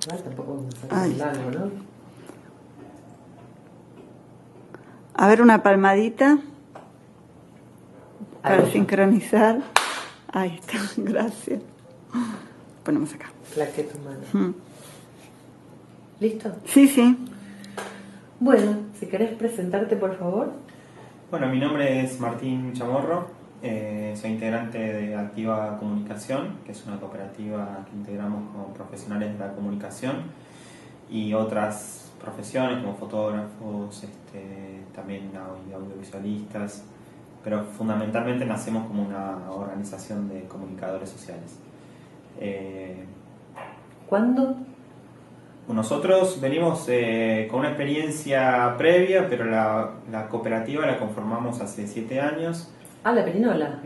Igual tampoco vamos a Ay. hacer largo, ¿no? A ver, una palmadita para Ahí. sincronizar. Ahí está, gracias. Ponemos acá. Claqué tu mano. ¿Listo? Sí, sí. Bueno, si querés presentarte, por favor. Bueno, mi nombre es Martín Chamorro, soy integrante de Activa Comunicación, que es una cooperativa que integramos con profesionales de la comunicación y otras profesiones como fotógrafos, también audiovisualistas, pero fundamentalmente nacemos como una organización de comunicadores sociales. ¿Cuándo? Nosotros venimos con una experiencia previa, pero la cooperativa la conformamos hace 7 años. Ah, la Perinola.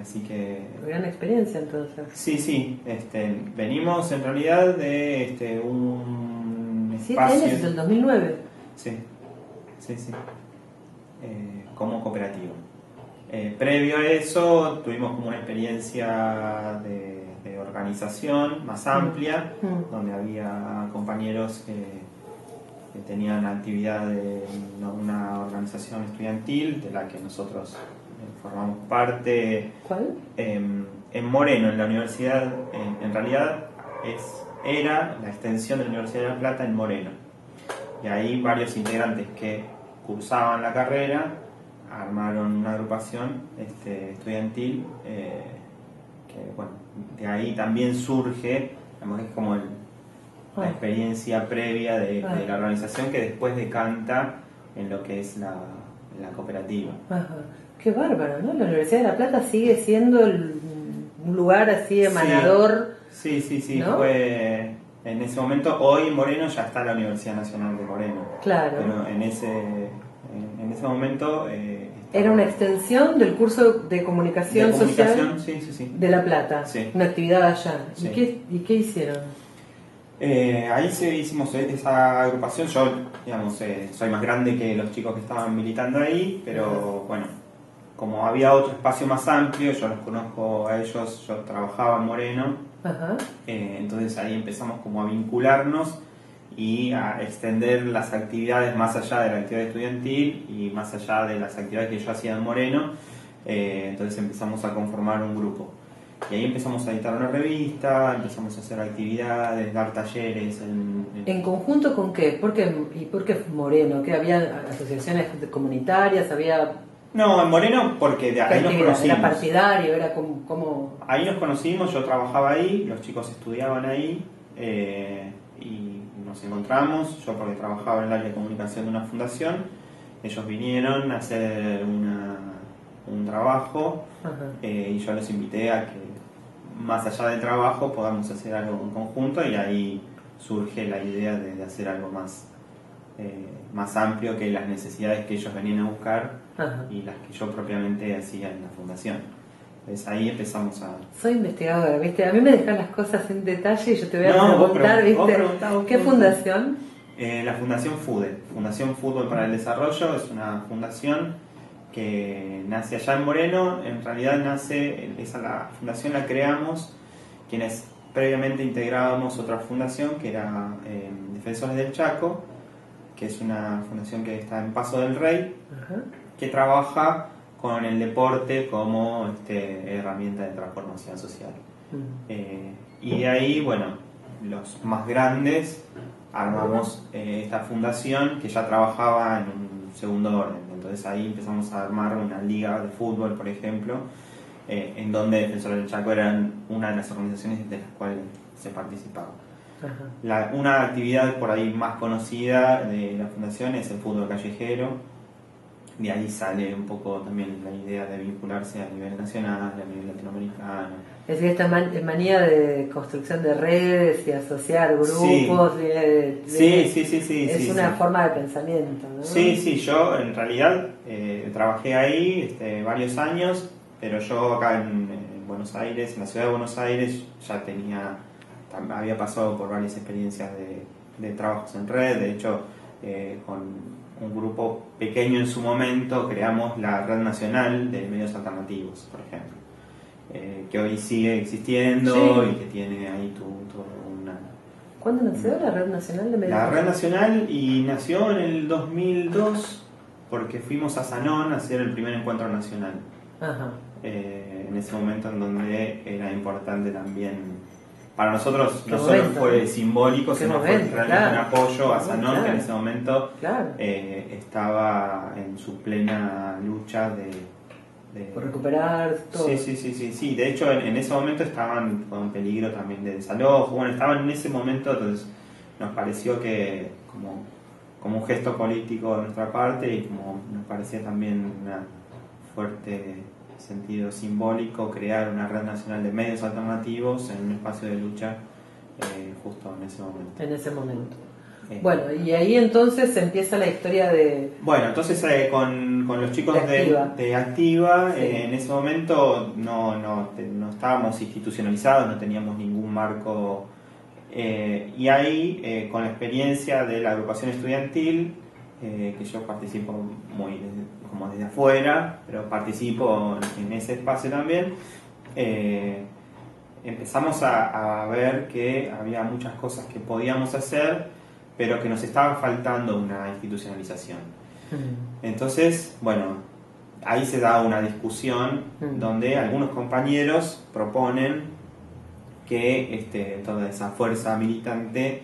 Así que... Gran experiencia, entonces. Sí. Venimos en realidad de un 7 espacio... años desde el 2009. Sí. Como cooperativa. Previo a eso tuvimos como una experiencia de organización más amplia, donde había compañeros que tenían actividad de una organización estudiantil de la que nosotros formamos parte. ¿Cuál? En Moreno, en la universidad, en realidad era la extensión de la Universidad de La Plata en Moreno. Y ahí varios integrantes que cursaban la carrera armaron una agrupación estudiantil que, bueno, de ahí también surge, digamos, es como la experiencia previa de la organización que después decanta en lo que es la cooperativa. Ajá. Qué bárbaro, ¿no? La Universidad de La Plata sigue siendo un lugar así emanador. Sí, ¿no? Fue en ese momento. Hoy en Moreno ya está la Universidad Nacional de Moreno. Claro. Pero en ese momento... Era una extensión del curso de comunicación social sí. de La Plata, Sí. una actividad allá. Sí. ¿Y qué hicieron? Ahí hicimos esa agrupación. Yo, digamos, soy más grande que los chicos que estaban militando ahí, pero bueno, como había otro espacio más amplio, yo los conozco a ellos, yo trabajaba en Moreno, entonces ahí empezamos como a vincularnos y a extender las actividades más allá de la actividad estudiantil y más allá de las actividades que yo hacía en Moreno. Entonces empezamos a conformar un grupo y ahí empezamos a editar una revista, empezamos a hacer actividades, dar talleres. ¿En conjunto con qué? ¿Por qué Moreno? ¿Que había asociaciones comunitarias? No, en Moreno porque de ahí nos conocimos. ¿Era partidario? ¿Era como...? Ahí nos conocimos, yo trabajaba ahí, los chicos estudiaban ahí y nos encontramos, yo porque trabajaba en el área de comunicación de una fundación, ellos vinieron a hacer un trabajo y yo los invité a que más allá del trabajo podamos hacer algo en conjunto y ahí surge la idea de hacer algo más amplio que las necesidades que ellos venían a buscar y las que yo propiamente hacía en la fundación. Entonces ahí empezamos a... Soy investigadora, ¿viste? A mí me dejan las cosas en detalle y yo te voy a preguntar, ¿viste? ¿Qué fundación? La Fundación FUDE, Fundación Fútbol para el Desarrollo, es una fundación que nace allá en Moreno. En realidad la fundación la creamos quienes previamente integrábamos otra fundación que era Defensores del Chaco, que es una fundación que está en Paso del Rey, que trabaja con el deporte como herramienta de transformación social. Y de ahí, bueno, los más grandes armamos esta fundación que ya trabajaba en un segundo orden. Entonces ahí empezamos a armar una liga de fútbol, por ejemplo, en donde Defensores del Chaco eran una de las organizaciones de las cuales se participaba. Una actividad por ahí más conocida de la fundación es el fútbol callejero. De ahí sale un poco también la idea de vincularse a nivel nacional, a nivel latinoamericano. Es decir, esta manía de construcción de redes y asociar grupos. Sí. Es una forma de pensamiento, ¿no? Sí, yo en realidad trabajé ahí varios años, pero yo acá en Buenos Aires, en la ciudad de Buenos Aires, ya había pasado por varias experiencias de trabajos en red. De hecho, con un grupo pequeño en su momento creamos la Red Nacional de Medios Alternativos, por ejemplo, que hoy sigue existiendo y que tiene ahí toda ¿Cuándo nació la Red Nacional de Medios? La Red Nacional y nació en el 2002 porque fuimos a Sanón a hacer el primer encuentro nacional. Ajá. En ese momento en donde era importante también, para nosotros Qué no solo momento, fue ¿no? simbólico, Qué sino momento, fue realmente claro. un apoyo a Sanón, Claro. que en ese momento Claro. estaba en su plena lucha de Por recuperar todo. Sí. De hecho, en ese momento estaban con peligro también de desalojo. Bueno, estaban en ese momento, entonces nos pareció que como un gesto político de nuestra parte y como nos parecía también un fuerte sentido simbólico crear una red nacional de medios alternativos en un espacio de lucha justo en ese momento. En ese momento. Bueno, y ahí entonces empieza la historia de... Bueno, entonces con los chicos de Activa, sí. En ese momento no estábamos institucionalizados, no teníamos ningún marco, y ahí con la experiencia de la agrupación estudiantil, que yo participo muy como desde afuera, pero participo en ese espacio también, empezamos a ver que había muchas cosas que podíamos hacer, pero que nos estaba faltando una institucionalización. Entonces, bueno, ahí se da una discusión donde algunos compañeros proponen que toda esa fuerza militante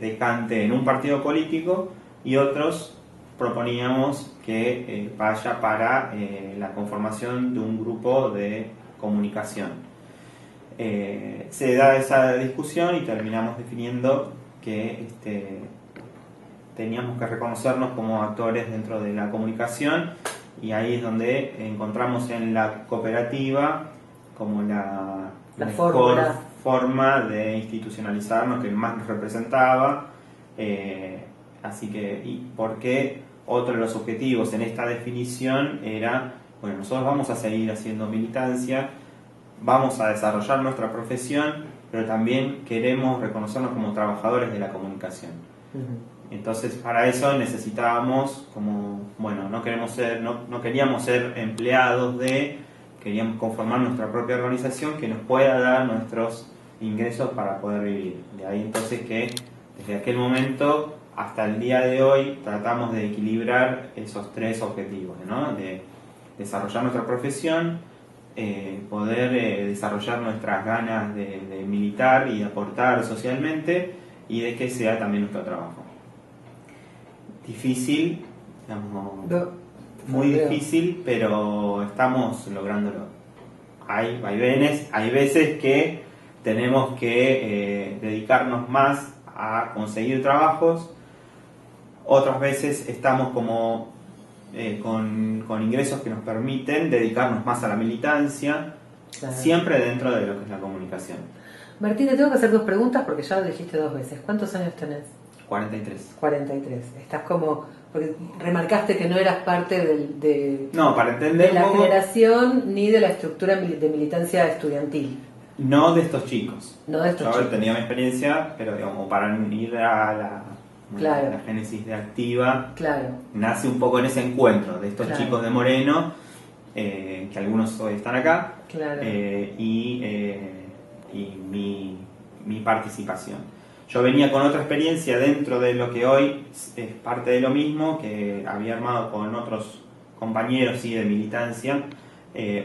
decante en un partido político, y otros proponíamos que vaya para la conformación de un grupo de comunicación. Se da esa discusión y terminamos definiendo que teníamos que reconocernos como actores dentro de la comunicación, y ahí es donde encontramos en la cooperativa como la mejor forma de institucionalizarnos, que más nos representaba. Así que, y porque otro de los objetivos en esta definición era, bueno, nosotros vamos a seguir haciendo militancia, vamos a desarrollar nuestra profesión, pero también queremos reconocernos como trabajadores de la comunicación. Entonces, para eso necesitábamos, no queríamos ser empleados queríamos conformar nuestra propia organización que nos pueda dar nuestros ingresos para poder vivir. De ahí entonces que desde aquel momento hasta el día de hoy tratamos de equilibrar esos tres objetivos, ¿no? De desarrollar nuestra profesión, poder desarrollar nuestras ganas de militar y de aportar socialmente, y de que sea también nuestro trabajo. Difícil, muy difícil, pero estamos lográndolo. Hay vaivenes, hay veces que tenemos que dedicarnos más a conseguir trabajos, otras veces estamos con ingresos que nos permiten dedicarnos más a la militancia, claro, siempre dentro de lo que es la comunicación. Martín, te tengo que hacer dos preguntas porque ya lo dijiste dos veces. ¿Cuántos años tenés? 43. 43. Estás porque remarcaste que no eras parte para entender de la generación ni de la estructura de militancia estudiantil. No de estos chicos. No de estos Yo chicos. tenía mi experiencia, pero para ir a la génesis de Activa, claro, nace un poco en ese encuentro de estos chicos de Moreno, que algunos hoy están acá, claro, y mi participación. Yo venía con otra experiencia dentro de lo que hoy es parte de lo mismo, que había armado con otros compañeros de militancia,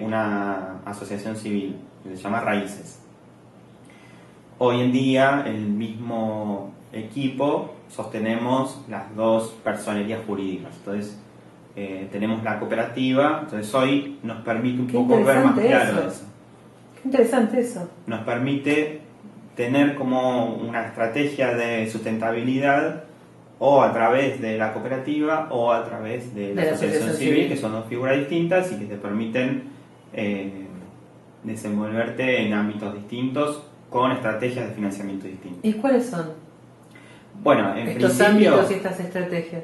una asociación civil que se llama Raíces. Hoy en día el mismo equipo sostenemos las dos personerías jurídicas. Entonces tenemos la cooperativa, entonces hoy nos permite un poco ver más claro eso. Qué interesante eso. Nos permite tener como una estrategia de sustentabilidad, o a través de la cooperativa o a través de la asociación civil, que son dos figuras distintas y que te permiten desenvolverte en ámbitos distintos con estrategias de financiamiento distintas. ¿Y cuáles son? Bueno, estos ámbitos y estas estrategias.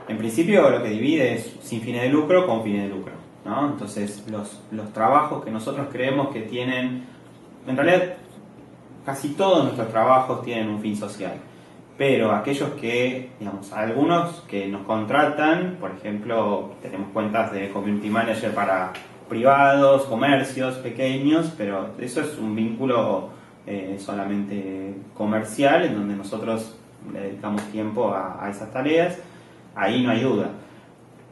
En principio lo que divide es sin fines de lucro con fines de lucro, ¿no? Entonces los trabajos que nosotros creemos que tienen, en realidad casi todos nuestros trabajos tienen un fin social, pero aquellos que, algunos que nos contratan, por ejemplo, tenemos cuentas de community manager para privados, comercios pequeños, pero eso es un vínculo solamente comercial, en donde nosotros le dedicamos tiempo a esas tareas. Ahí no hay duda.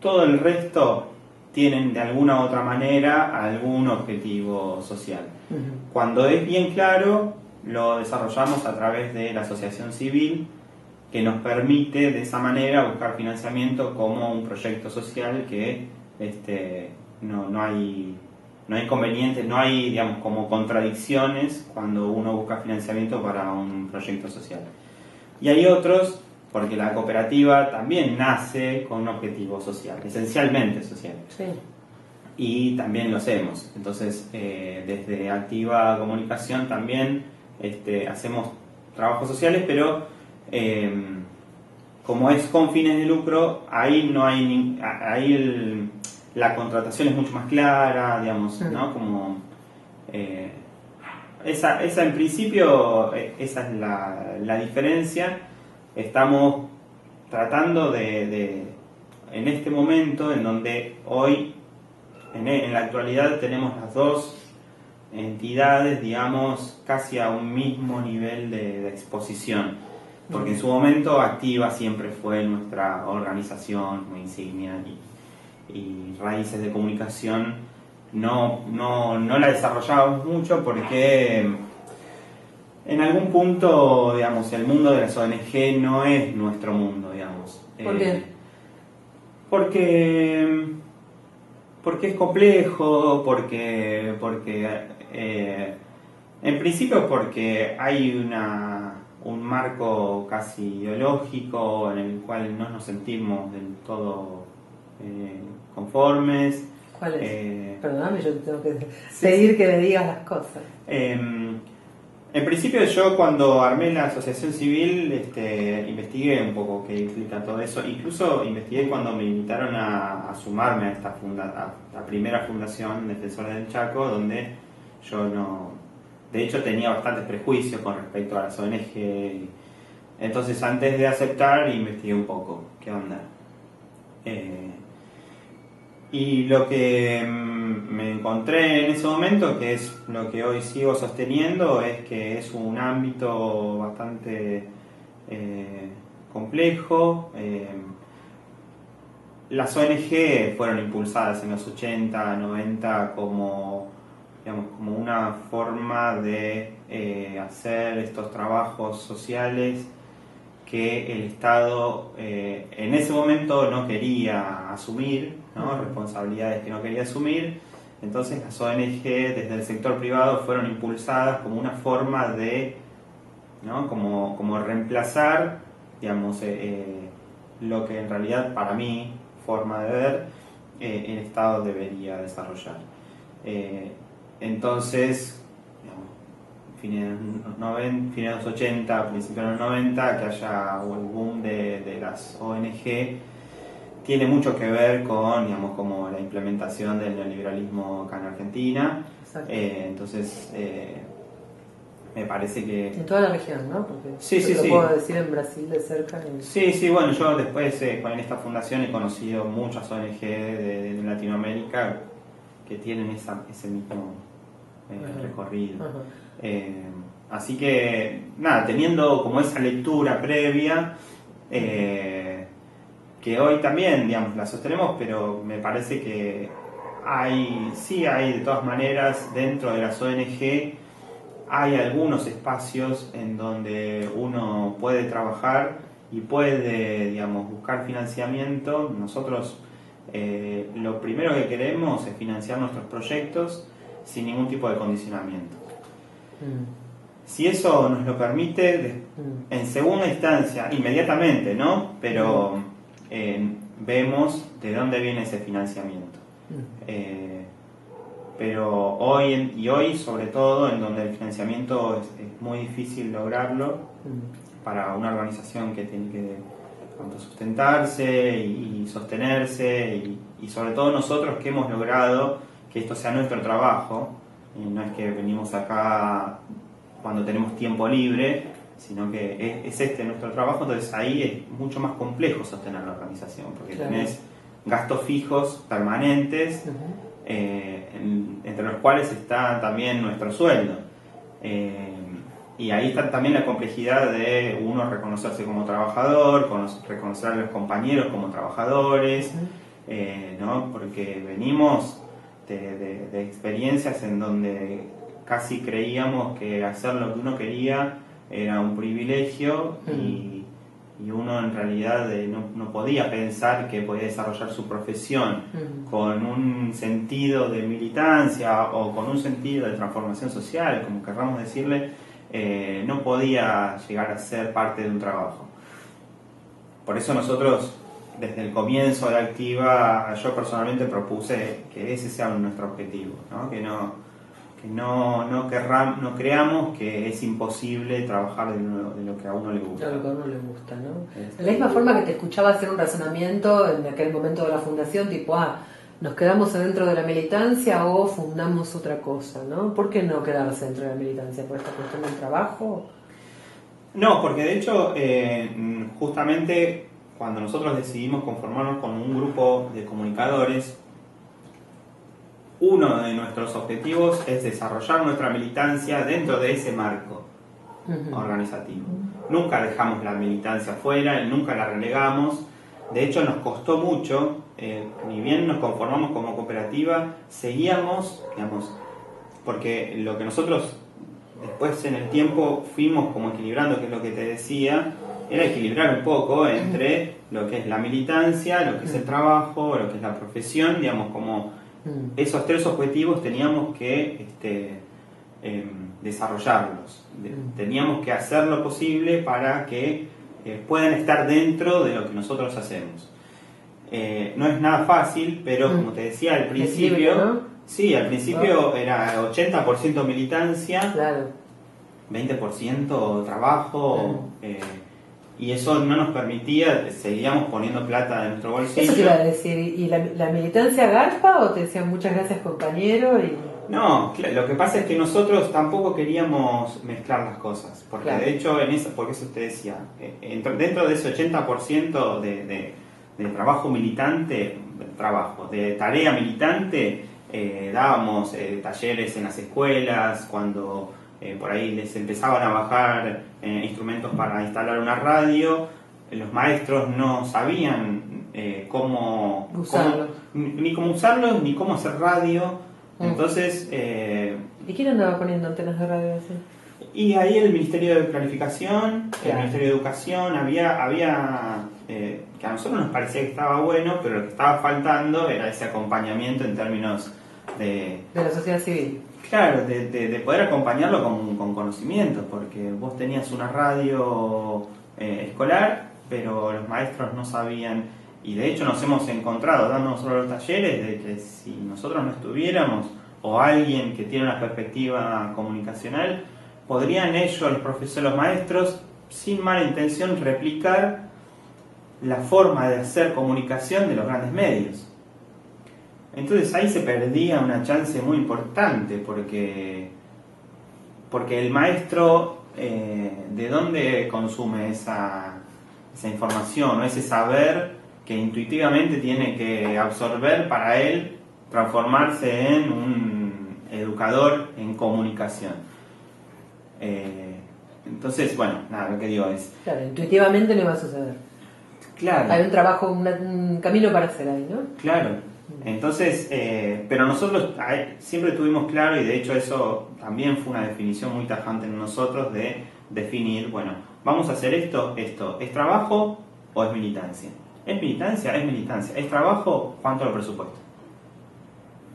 Todo el resto tienen de alguna u otra manera algún objetivo social. Uh-huh. Cuando es bien claro, lo desarrollamos a través de la asociación civil, que nos permite de esa manera buscar financiamiento como un proyecto social que no hay inconvenientes, no hay, digamos, como contradicciones cuando uno busca financiamiento para un proyecto social. Y hay otros, porque la cooperativa también nace con un objetivo social, esencialmente social. Sí. Y también lo hacemos. Entonces, desde Activa Comunicación también hacemos trabajos sociales, pero como es con fines de lucro, ahí no hay la contratación es mucho más clara, digamos, ¿no? Como esa en principio, esa es la diferencia. Estamos tratando de en este momento, en donde hoy, en la actualidad, tenemos las dos entidades, digamos, casi a un mismo nivel de exposición. Porque en su momento Activa siempre fue nuestra organización insignia y Raíces de Comunicación no la desarrollábamos mucho porque en algún punto, digamos, el mundo de las ONG no es nuestro mundo, digamos. ¿Por qué? Porque es complejo, porque en principio porque hay un marco casi ideológico en el cual no nos sentimos del todo conformes. ¿Cuál es? Perdóname, yo tengo que Sí, pedir sí. que me digas las cosas. En principio yo cuando armé la asociación civil investigué un poco qué implica todo eso. Incluso investigué cuando me invitaron a sumarme a la primera fundación Defensores del Chaco, donde yo de hecho tenía bastantes prejuicios con respecto a las ONG. Entonces antes de aceptar investigué un poco qué onda. Y lo que me encontré en ese momento, que es lo que hoy sigo sosteniendo, es que es un ámbito bastante complejo. Las ONG fueron impulsadas en los 80, 90 como una forma de hacer estos trabajos sociales que el Estado en ese momento no quería asumir, ¿no? Responsabilidades que no quería asumir. Entonces las ONG desde el sector privado fueron impulsadas como una forma de, ¿no? como reemplazar, digamos, lo que en realidad para mi forma de ver el Estado debería desarrollar. Entonces, fines de los 80, principios de los 90, que haya un boom de las ONG, tiene mucho que ver con, digamos, como la implementación del neoliberalismo acá en Argentina. Entonces, me parece que... En toda la región, ¿no? Porque sí, lo sí. puedo decir en Brasil de cerca. Sí, bueno, yo después en esta fundación he conocido muchas ONG de Latinoamérica que tienen ese mismo recorrido. Así que, nada, teniendo como esa lectura previa, que hoy también, digamos, la sostenemos, pero me parece que hay de todas maneras dentro de las ONG hay algunos espacios en donde uno puede trabajar y puede, digamos, buscar financiamiento. Nosotros lo primero que queremos es financiar nuestros proyectos sin ningún tipo de condicionamiento. Si eso nos lo permite, en segunda instancia, inmediatamente, ¿no? Pero vemos de dónde viene ese financiamiento. Pero hoy, sobre todo, en donde el financiamiento es muy difícil lograrlo para una organización que tiene que sustentarse y sostenerse, y sobre todo nosotros que hemos logrado que esto sea nuestro trabajo, no es que venimos acá cuando tenemos tiempo libre, sino que es nuestro trabajo. Entonces ahí es mucho más complejo sostener la organización, porque claro, tenés gastos fijos permanentes, entre los cuales está también nuestro sueldo. Y ahí está también la complejidad de uno reconocerse como trabajador, reconocer a los compañeros como trabajadores, ¿no? Porque venimos de experiencias en donde casi creíamos que hacer lo que uno quería era un privilegio y uno en realidad no podía pensar que podía desarrollar su profesión con un sentido de militancia o con un sentido de transformación social, como querramos decirle, no podía llegar a ser parte de un trabajo. Por eso nosotros, desde el comienzo de Activa, yo personalmente propuse que ese sea nuestro objetivo, ¿no? Que no creamos que es imposible trabajar de lo que a uno le gusta. De lo que a uno le gusta, ¿no? De la misma forma que te escuchaba hacer un razonamiento en aquel momento de la fundación, tipo, ¿nos quedamos adentro de la militancia o fundamos otra cosa, ¿no? ¿Por qué no quedarse dentro de la militancia? ¿Por esta cuestión del trabajo? No, porque de hecho, justamente cuando nosotros decidimos conformarnos con un grupo de comunicadores, uno de nuestros objetivos es desarrollar nuestra militancia dentro de ese marco organizativo. Nunca dejamos la militancia fuera, nunca la relegamos. De hecho, nos costó mucho, ni bien nos conformamos como cooperativa, seguíamos, digamos, porque lo que nosotros después en el tiempo fuimos como equilibrando, que es lo que te decía, era equilibrar un poco entre lo que es la militancia, lo que es el trabajo, lo que es la profesión, digamos, como esos tres objetivos teníamos que desarrollarlos. Teníamos que hacer lo posible para que puedan estar dentro de lo que nosotros hacemos. No es nada fácil, pero como te decía al principio, ¿no? Sí, al principio era 80% militancia, claro. 20% trabajo, y eso no nos permitía, seguíamos poniendo plata de nuestro bolsillo. Eso te iba a decir, ¿y la militancia garpa o te decían muchas gracias compañero? No, lo que pasa es que nosotros tampoco queríamos mezclar las cosas, porque claro. De hecho, porque eso te decía, dentro de ese 80% de trabajo militante, de tarea militante, dábamos talleres en las escuelas, cuando por ahí les empezaban a bajar instrumentos para instalar una radio, los maestros no sabían ni cómo usarlos, ni cómo hacer radio. Entonces... ¿Y quién andaba poniendo antenas de radio así? Y ahí el Ministerio de Planificación, claro. El Ministerio de Educación, había que a nosotros nos parecía que estaba bueno, pero lo que estaba faltando era ese acompañamiento en términos de la sociedad civil. Claro, de poder acompañarlo con conocimientos, porque vos tenías una radio escolar, pero los maestros no sabían, y de hecho nos hemos encontrado dando nosotros los talleres de que si nosotros no estuviéramos, o alguien que tiene una perspectiva comunicacional, podrían ellos, los profesores, los maestros, sin mala intención, replicar la forma de hacer comunicación de los grandes medios. Entonces ahí se perdía una chance muy importante, porque el maestro, ¿de dónde consume esa información o ese saber que intuitivamente tiene que absorber para él transformarse en un educador en comunicación? Entonces, bueno, nada, lo que digo es... Claro, intuitivamente no va a suceder. Claro. Hay un trabajo, un camino para hacer ahí, ¿no? Claro. Entonces, pero nosotros siempre tuvimos claro, y de hecho eso también fue una definición muy tajante en nosotros, de definir, bueno, vamos a hacer esto, ¿es trabajo o es militancia? ¿Es militancia? Es militancia. ¿Es trabajo? ¿Cuánto es el presupuesto?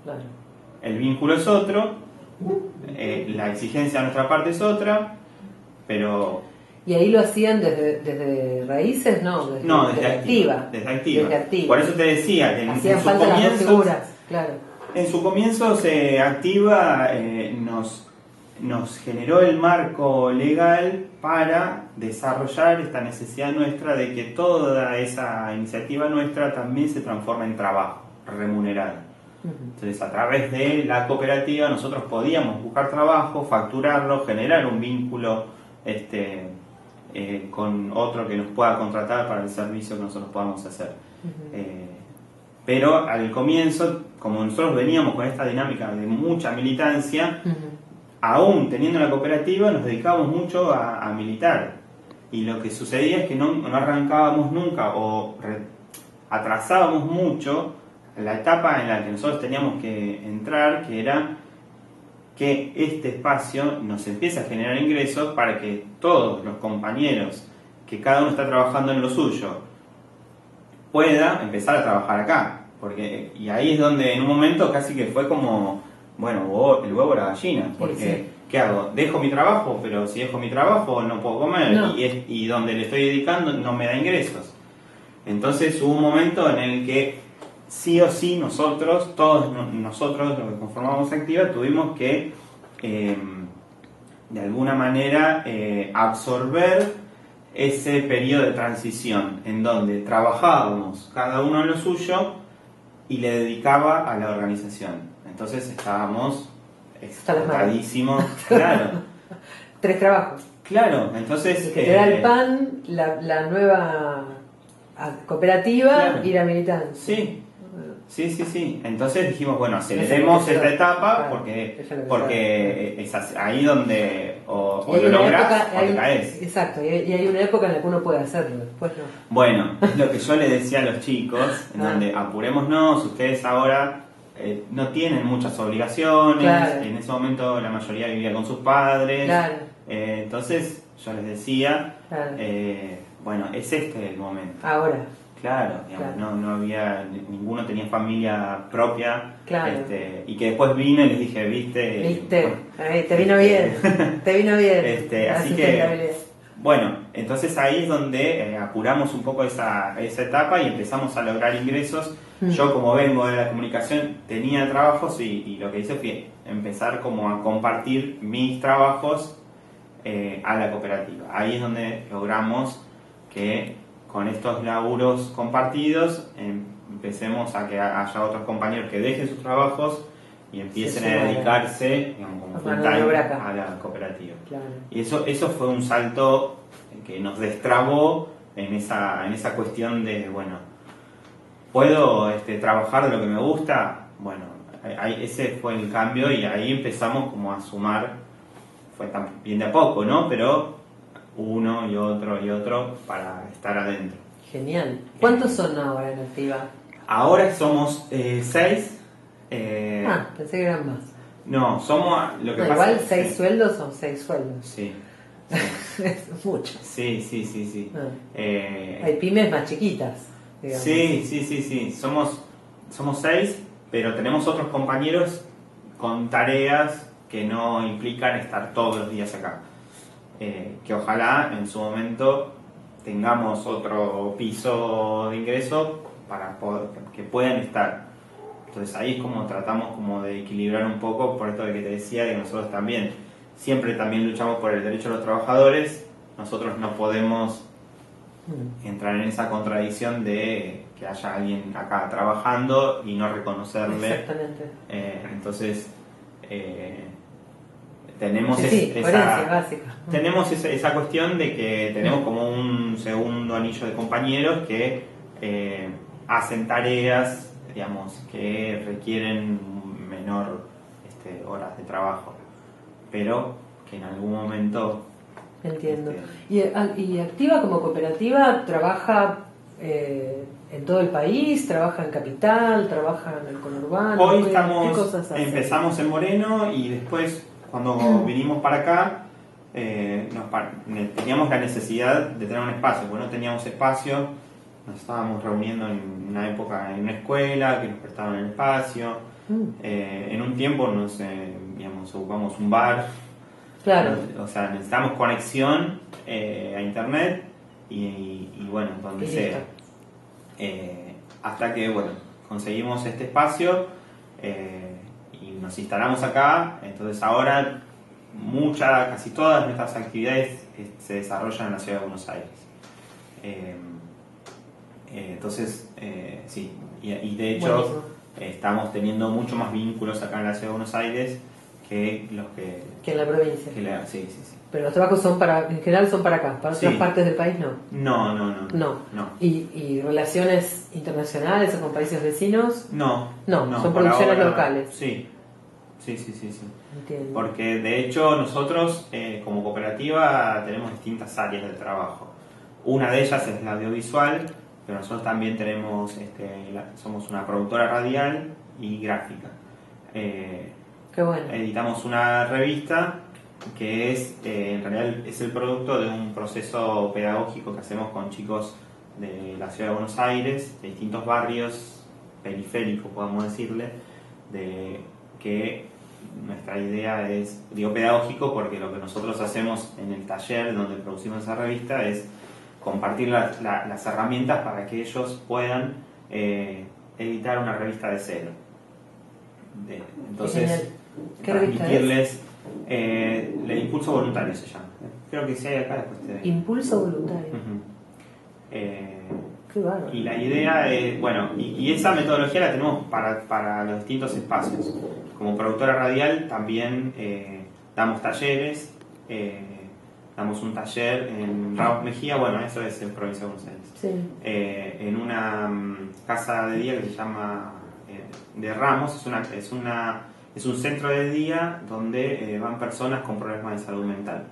Claro. El vínculo es otro, la exigencia de nuestra parte es otra, pero... ¿Y ahí lo hacían desde Raíces? No, desde Activa. Desde Activa. Desde Activa. Por eso te decía que hacían falta las dos figuras, claro. En su comienzo Activa nos generó el marco legal para desarrollar esta necesidad nuestra de que toda esa iniciativa nuestra también se transforme en trabajo remunerado. Entonces, a través de la cooperativa nosotros podíamos buscar trabajo, facturarlo, generar un vínculo con otro que nos pueda contratar para el servicio que nosotros podamos hacer. Pero al comienzo, como nosotros veníamos con esta dinámica de mucha militancia, aún teniendo la cooperativa, nos dedicábamos mucho a militar. Y lo que sucedía es que no arrancábamos nunca o atrasábamos mucho la etapa en la que nosotros teníamos que entrar, que era que este espacio nos empiece a generar ingresos para que todos los compañeros, que cada uno está trabajando en lo suyo, pueda empezar a trabajar acá. Y ahí es donde en un momento casi que fue como, bueno, el huevo o la gallina, porque sí. ¿qué hago? ¿Dejo mi trabajo? Pero si dejo mi trabajo no puedo comer, No. y donde le estoy dedicando no me da ingresos. Entonces hubo un momento en el que sí o sí nosotros, todos nosotros, los que conformamos Activa, tuvimos que de alguna manera absorber ese periodo de transición en donde trabajábamos cada uno en lo suyo y le dedicaba a la organización. Entonces estábamos explotadísimos, claro. 3 trabajos. Claro, entonces... El que te da el pan, la nueva cooperativa, claro. Y la militancia. Sí. Sí. Entonces dijimos, bueno, aceleremos esta etapa, claro, porque es ahí donde o lo una logras época, o te caes. Exacto, y hay una época en la que uno puede hacerlo, después no. Bueno, es lo que yo le decía a los chicos, en donde apurémonos, ustedes ahora no tienen muchas obligaciones, claro. En ese momento la mayoría vivía con sus padres, claro. Entonces yo les decía, claro. Bueno, es este el momento. Ahora. Claro, digamos, claro. No había, ninguno tenía familia propia, claro. Y que después vine y les dije, viste, te vino bien, te vino bien. Así que, bueno, entonces ahí es donde apuramos un poco esa etapa y empezamos a lograr ingresos. Yo, como vengo de la comunicación, tenía trabajos y lo que hice fue empezar como a compartir mis trabajos a la cooperativa. Ahí es donde logramos que con estos laburos compartidos empecemos a que haya otros compañeros que dejen sus trabajos y empiecen a dedicarse, digamos, como full time a la cooperativa. Claro. Y eso fue un salto que nos destrabó en esa cuestión de, bueno, ¿puedo trabajar de lo que me gusta? Bueno, ese fue el cambio y ahí empezamos como a sumar, fue también de a poco, ¿no? Pero uno y otro para estar adentro. Genial. ¿Cuántos son ahora en Activa? Ahora somos 6. Pensé que eran más. No, somos lo que pasa. Igual 6 sueldos son 6 sueldos. Sí. Es mucho. Sí. Hay pymes más chiquitas, digamos. Sí. Somos 6, pero tenemos otros compañeros con tareas que no implican estar todos los días acá. Que ojalá en su momento tengamos otro piso de ingreso para que puedan estar. Entonces ahí es como tratamos como de equilibrar un poco, por esto de que te decía que nosotros también siempre también luchamos por el derecho de los trabajadores. Nosotros no podemos entrar en esa contradicción de que haya alguien acá trabajando y no reconocerle. Exactamente. Entonces tenemos coherencia básica. Tenemos esa cuestión de que tenemos como un segundo anillo de compañeros que hacen tareas, digamos, que requieren menor horas de trabajo, pero que en algún momento... Entiendo. ¿Y Activa como cooperativa trabaja en todo el país? ¿Trabaja en Capital? ¿Trabaja en el conurbano? Hoy ¿Qué cosas hacen? empezamos en Moreno y después cuando vinimos para acá teníamos la necesidad de tener un espacio, porque no teníamos espacio, nos estábamos reuniendo en una época en una escuela que nos prestaban el espacio, en un tiempo ocupamos un bar, claro. O sea, necesitamos conexión a internet y bueno, donde sea. Hasta que conseguimos este espacio y nos instalamos acá. Entonces ahora casi todas nuestras actividades se desarrollan en la ciudad de Buenos Aires. Entonces sí, y de hecho buenísimo. Estamos teniendo mucho más vínculos acá en la ciudad de Buenos Aires que los que en la provincia. Sí. Pero los trabajos en general son para acá, para otras partes del país no. No. ¿Y relaciones internacionales o con países vecinos? No, son producciones locales. Sí, Sí, sí, sí, sí. Entiendo. Porque de hecho nosotros como cooperativa tenemos distintas áreas de trabajo. Una de ellas es la audiovisual, pero nosotros también tenemos, somos una productora radial y gráfica. Qué bueno. Editamos una revista que es, en realidad es el producto de un proceso pedagógico que hacemos con chicos de la ciudad de Buenos Aires, de distintos barrios periféricos, podemos decirle, de que nuestra idea es, digo pedagógico porque lo que nosotros hacemos en el taller donde producimos esa revista es compartir las herramientas para que ellos puedan editar una revista de cero. Entonces, ¿qué revista transmitirles el Impulso Voluntario se llama. Creo que si hay acá después te... Impulso Voluntario. Qué bárbaro. Y la idea es, bueno, y esa metodología la tenemos para los distintos espacios. Como productora radial también damos talleres, damos un taller en Ramos Mejía, bueno, eso es en Provincia de Buenos Aires. Sí. En una casa de día que se llama de Ramos, es un centro de día donde van personas con problemas de salud mental.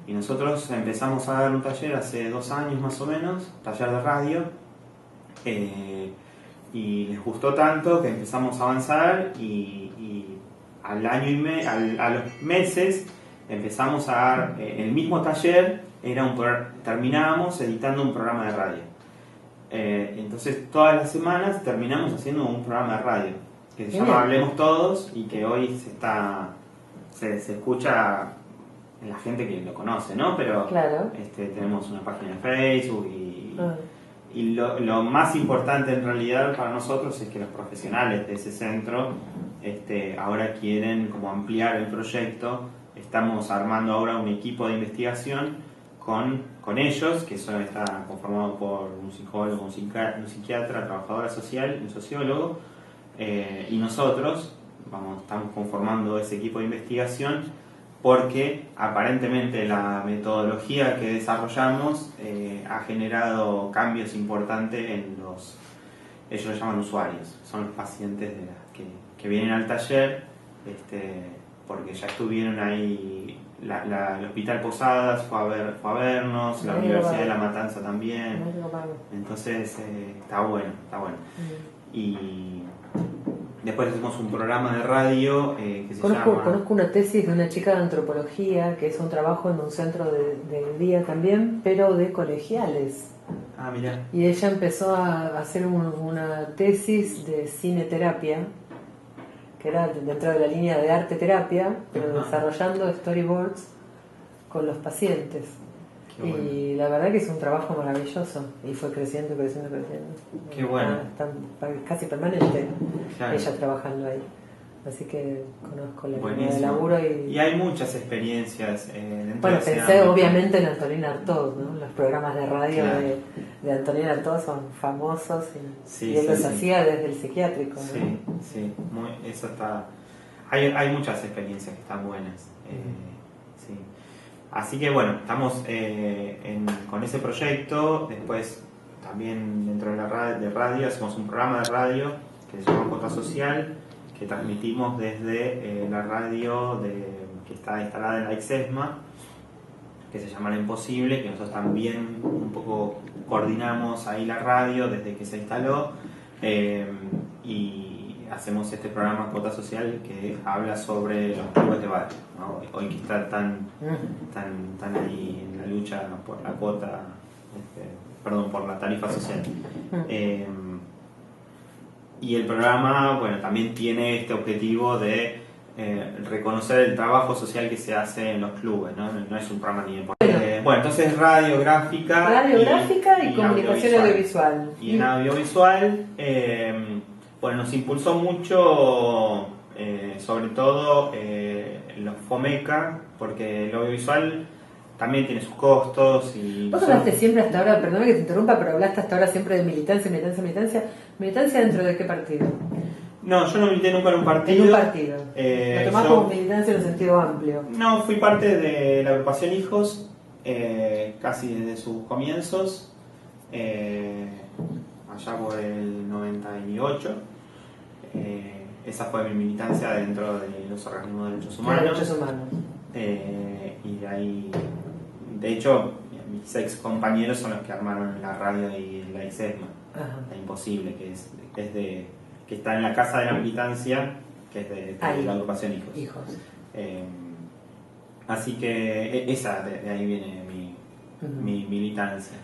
Y nosotros empezamos a dar un taller hace 2 años más o menos, taller de radio, y les gustó tanto que empezamos a avanzar y al año a los meses empezamos a dar el mismo taller, terminábamos editando un programa de radio. Entonces todas las semanas terminamos haciendo un programa de radio que se llama Hablemos Todos y que hoy se escucha en la gente que lo conoce, ¿no? Pero claro. Tenemos una página de Facebook y lo más importante en realidad para nosotros es que los profesionales de ese centro ahora quieren como ampliar el proyecto. Estamos armando ahora un equipo de investigación con ellos, que está conformado por un psicólogo, un psiquiatra, trabajadora social, un sociólogo, y nosotros estamos conformando ese equipo de investigación porque aparentemente la metodología que desarrollamos ha generado cambios importantes en ellos lo llaman usuarios, son los pacientes que vienen al taller, porque ya estuvieron ahí, el Hospital Posadas fue a vernos, la Universidad de La Matanza también, entonces está bueno. Y después hacemos un programa de radio que se llama... Conozco una tesis de una chica de antropología que es un trabajo en un centro de día también, pero de colegiales. Ah, mirá. Y ella empezó a hacer una tesis de cineterapia, que era dentro de la línea de arte terapia, pero desarrollando storyboards con los pacientes. Bueno. Y la verdad que es un trabajo maravilloso y fue creciendo. Qué bueno. Está casi permanente, claro. Ella trabajando ahí. Así que conozco la línea Buenísimo. de laburo y hay muchas experiencias dentro bueno, de ese pensé ámbito. Obviamente en Antonina Artaud, ¿no? Los programas de radio claro. de Antonina Artaud son famosos y él los hacía desde el psiquiátrico, ¿no? Sí, eso está... Hay muchas experiencias que están buenas. Sí. Así que bueno, estamos con ese proyecto. Después también dentro de radio hacemos un programa de radio que se llama Cuota Social, que transmitimos desde la radio que está instalada en la ICSESMA, que se llama La Imposible, que nosotros también un poco coordinamos ahí la radio desde que se instaló, y hacemos este programa Cuota Social que habla sobre los clubes de barrio, ¿no? Hoy que está tan ahí en la lucha por la cuota, por la tarifa social. Y el programa, bueno, también tiene este objetivo de reconocer el trabajo social que se hace en los clubes, ¿no? No es un programa ni de... bueno, entonces radiográfica y comunicación audiovisual. Y en audiovisual, bueno, nos impulsó mucho, sobre todo los FOMECA, porque el audiovisual también tiene sus costos. Vos hablaste siempre hasta ahora, perdóname que te interrumpa, pero hablaste hasta ahora siempre de militancia. ¿Militancia dentro de qué partido? No, yo no milité nunca en un partido. En un partido. ¿Lo tomás como militancia en un sentido amplio? No, fui parte de la agrupación Hijos, casi desde sus comienzos, allá por el 98. esa fue mi militancia dentro de los organismos de derechos humanos. Derechos humanos. Y de ahí, de hecho, mis ex compañeros son los que armaron la radio y la ISESMA, la Imposible, que está en la casa de la militancia, que es de la agrupación Hijos. Así que de ahí viene mi militancia.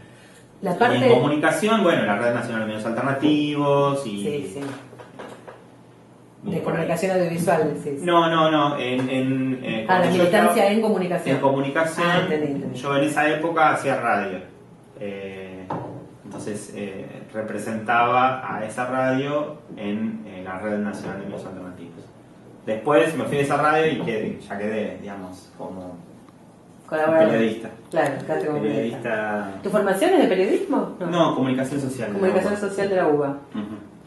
La parte... Y en comunicación, bueno, la Red Nacional de Medios Alternativos y... Sí. De comunicación audiovisual, sí. No. La militancia en comunicación. En comunicación, entendí. Yo en esa época hacía radio. Entonces representaba a esa radio en la Red Nacional de Medios Alternativos. Después me fui de esa radio y ya quedé, digamos, como periodista. Claro, quedaste como periodista. ¿Tu formación es de periodismo? No, comunicación social. Comunicación social de la UBA.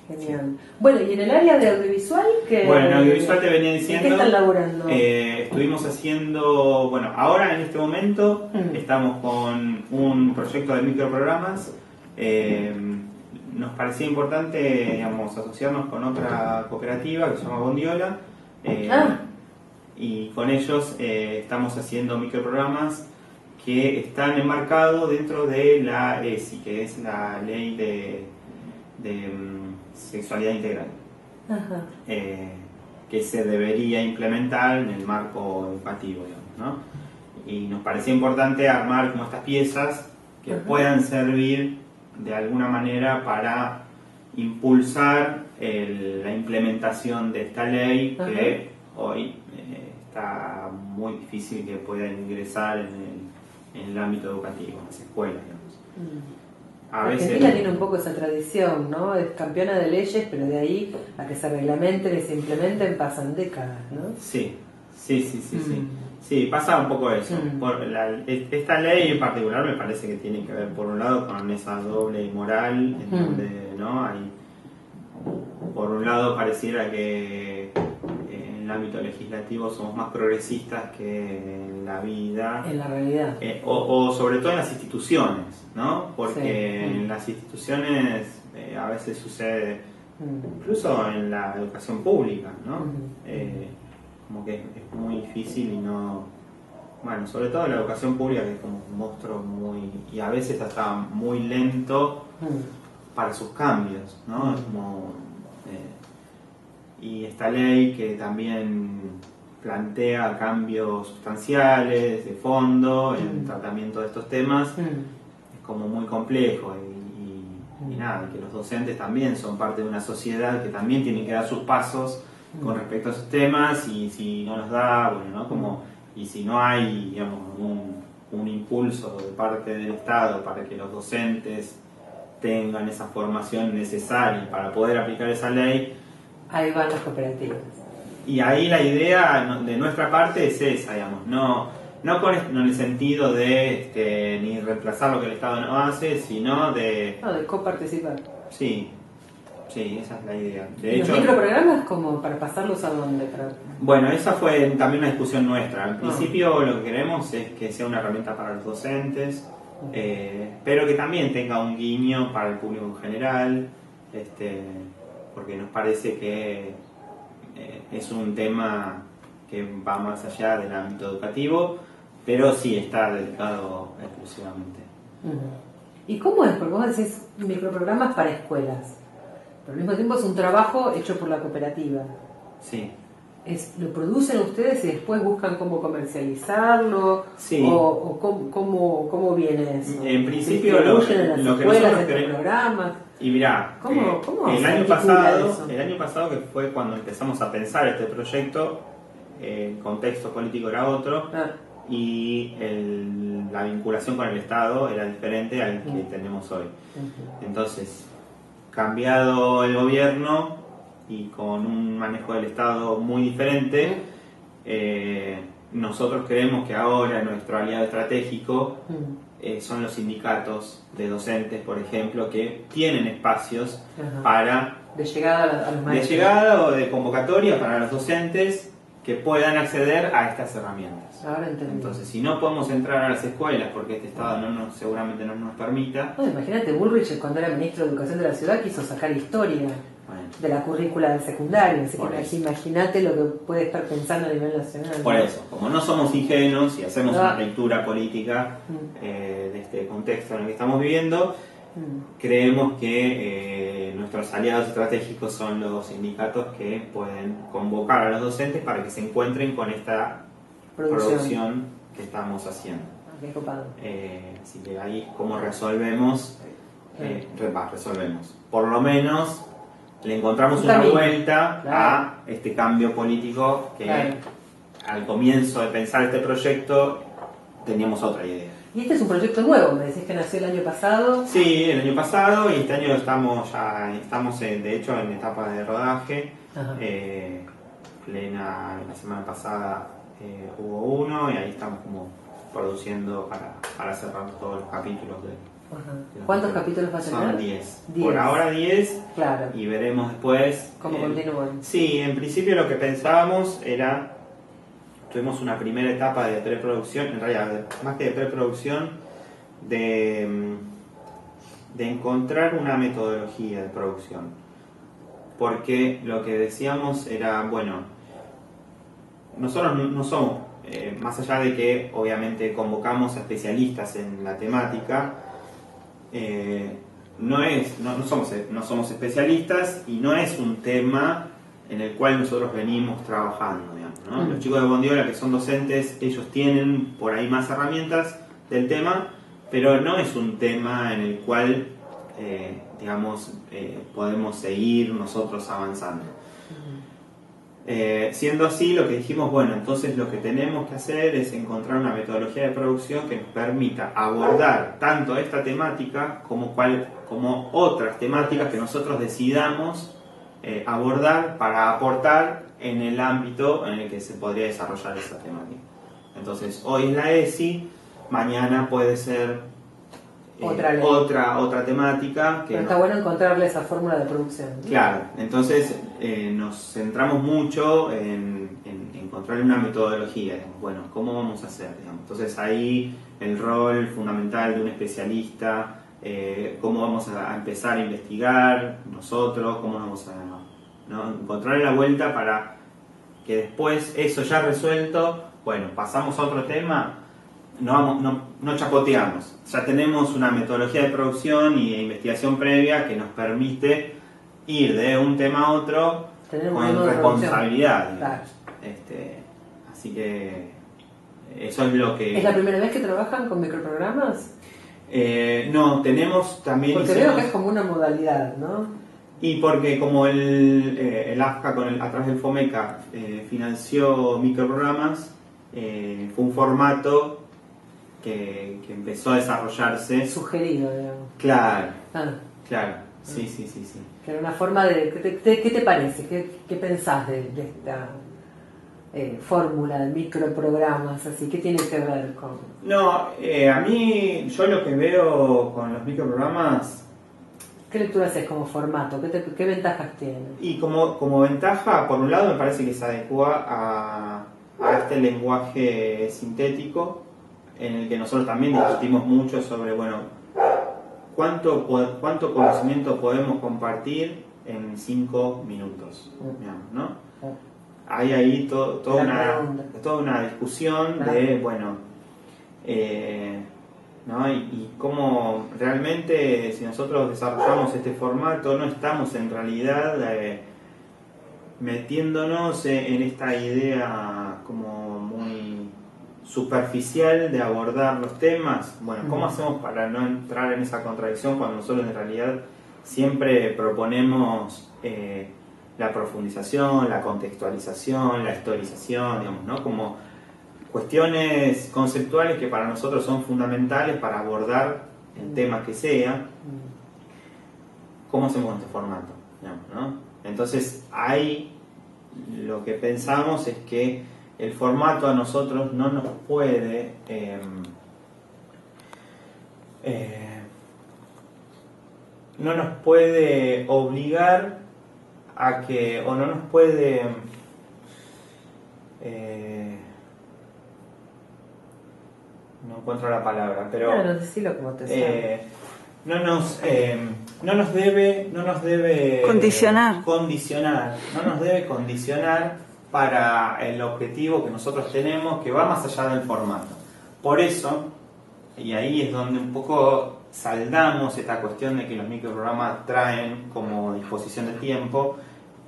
Genial. Bueno, y en el área de audiovisual, Bueno, en audiovisual te venía diciendo... ¿En qué están laburando? Estuvimos haciendo... Bueno, ahora en este momento estamos con un proyecto de microprogramas. Nos parecía importante, digamos, asociarnos con otra cooperativa que se llama Bondiola. Y con ellos estamos haciendo microprogramas que están enmarcados dentro de la ESI, que es la Ley de Sexualidad Integral, que se debería implementar en el marco educativo, digamos, ¿no? Y nos parecía importante armar como estas piezas que puedan servir de alguna manera para impulsar la implementación de esta ley que hoy está muy difícil que pueda ingresar en el ámbito educativo, en las escuelas, digamos. Argentina tiene un poco esa tradición, ¿no? Es campeona de leyes, pero de ahí a que se reglamenten y se implementen pasan décadas, ¿no? Sí. Sí, pasa un poco eso. Esta ley en particular me parece que tiene que ver, por un lado, con esa doble moral, en donde, ¿no? Por un lado pareciera que en el ámbito legislativo somos más progresistas que en la vida. En la realidad. O sobre todo en las instituciones, ¿no? Porque en las instituciones a veces sucede, incluso en la educación pública, ¿no? Como que es muy difícil y no... Bueno, sobre todo en la educación pública, que es como un monstruo muy... y a veces hasta muy lento para sus cambios, ¿no? Es como... y esta ley que también plantea cambios sustanciales, de fondo, en el tratamiento de estos temas, es como muy complejo y nada, que los docentes también son parte de una sociedad que también tiene que dar sus pasos con respecto a esos temas, y si no los da, bueno, ¿no? Como, y si no hay, digamos, un impulso de parte del Estado para que los docentes tengan esa formación necesaria para poder aplicar esa ley, ahí van las cooperativas. Y ahí la idea de nuestra parte es esa, digamos, no en el sentido de ni reemplazar lo que el Estado no hace, sino de... No, de coparticipar. Sí, esa es la idea. De hecho, ¿los microprogramas como para pasarlos a dónde? Bueno, esa fue también una discusión nuestra. Al principio lo que queremos es que sea una herramienta para los docentes, pero que también tenga un guiño para el público en general, porque nos parece que es un tema que va más allá del ámbito educativo, pero sí está dedicado exclusivamente. ¿Y cómo es? Porque vos decís microprogramas para escuelas, pero al mismo tiempo es un trabajo hecho por la cooperativa. Sí. ¿Lo producen ustedes y después buscan cómo comercializarlo? Sí. ¿O cómo viene eso? En principio lo que nosotros queremos... programas. Y mirá, el año pasado, que fue cuando empezamos a pensar este proyecto, el contexto político era otro, y la vinculación con el Estado era diferente al que tenemos hoy. Entonces, cambiado el gobierno y con un manejo del Estado muy diferente, nosotros creemos que ahora nuestro aliado estratégico son los sindicatos de docentes, por ejemplo, que tienen espacios para de llegada a los maestros. De llegada o de convocatoria para los docentes que puedan acceder a estas herramientas. Ahora entendí. Entonces, si no podemos entrar a las escuelas porque este Estado seguramente no nos permita... Imagínate, Bullrich, cuando era ministro de Educación de la ciudad, quiso sacar historia. Bueno. de la currícula del secundario. Así Por que eso. imagínate lo que puede estar pensando a nivel nacional. Por eso, como no somos ingenuos y hacemos Ah. una lectura política de este contexto en el que estamos viviendo, creemos que nuestros aliados estratégicos son los sindicatos que pueden convocar a los docentes para que se encuentren con esta producción que estamos haciendo. Qué copado. Así que ahí, ¿cómo resolvemos? Resolvemos. Por lo menos le encontramos Un una camino. vuelta Claro. a este cambio político que Claro. al comienzo de pensar este proyecto teníamos otra idea. Y este es un proyecto nuevo, me decís que nació el año pasado. Sí, el año pasado, y este año estamos de hecho en etapa de rodaje. Ajá. La semana pasada hubo uno y ahí estamos como produciendo para cerrar todos los capítulos de ¿Cuántos capítulos va a tener? Son 10. 10. Por ahora 10. Claro. Y veremos después ¿Cómo continúan? Sí, en principio lo que pensábamos era, tuvimos una primera etapa de preproducción, en realidad más que de preproducción, de encontrar una metodología de producción. Porque lo que decíamos era, bueno, nosotros no somos, más allá de que obviamente convocamos a especialistas en la temática, no somos especialistas y no es un tema en el cual nosotros venimos trabajando, digamos, ¿no? Los chicos de Bondiola que son docentes, ellos tienen por ahí más herramientas del tema, pero no es un tema en el cual podemos seguir nosotros avanzando. Siendo así, lo que dijimos, bueno, entonces lo que tenemos que hacer es encontrar una metodología de producción que nos permita abordar tanto esta temática como otras temáticas que nosotros decidamos abordar para aportar en el ámbito en el que se podría desarrollar esa temática. Entonces, hoy es la ESI, mañana puede ser otra temática. Pero está bueno encontrarle esa fórmula de producción, ¿no? Claro, entonces nos centramos mucho en encontrar una metodología, digamos, bueno, ¿cómo vamos a hacer? Digamos? Entonces ahí el rol fundamental de un especialista, cómo vamos a empezar a investigar nosotros, cómo vamos a encontrar la vuelta para que después, eso ya resuelto, bueno, pasamos a otro tema. No chapoteamos, ya tenemos una metodología de producción y de investigación previa que nos permite ir de un tema a otro con responsabilidad. Claro. Así que eso es lo que... ¿Es la primera vez que trabajan con microprogramas? No, tenemos también... Porque veo que es como una modalidad, ¿no? Y porque como el AFCA a través del FOMECA financió microprogramas, fue un formato que empezó a desarrollarse. Sugerido, digamos. Claro, Ah. claro, sí. Que era una forma de... ¿Qué te parece? ¿Qué pensás de esta fórmula de microprogramas? Así, ¿qué tiene que ver con...? No, a mí, yo lo que veo con los microprogramas... ¿Qué lectura haces como formato? ¿Qué ventajas tiene? Y como ventaja, por un lado, me parece que se adecua a este lenguaje sintético, en el que nosotros también discutimos mucho sobre, bueno, cuánto conocimiento podemos compartir en 5 minutos, digamos, ¿no? Hay ahí toda una discusión de, bueno, ¿no? Y cómo realmente, si nosotros desarrollamos este formato, no estamos en realidad metiéndonos en esta idea como muy superficial de abordar los temas. Bueno, ¿cómo hacemos para no entrar en esa contradicción cuando nosotros en realidad siempre proponemos la profundización, la contextualización, la historización, digamos, ¿no? Como cuestiones conceptuales que para nosotros son fundamentales para abordar el tema que sea. ¿Cómo hacemos este formato? Digamos, ¿no? Entonces, ahí lo que pensamos es que el formato a nosotros no nos puede obligar a que, o no nos puede no encuentro la palabra, pero Bueno, decilo como te sale. no nos debe condicionar. No nos debe condicionar para el objetivo que nosotros tenemos, que va más allá del formato. Por eso, y ahí es donde un poco saldamos esta cuestión de que los microprogramas traen como disposición de tiempo,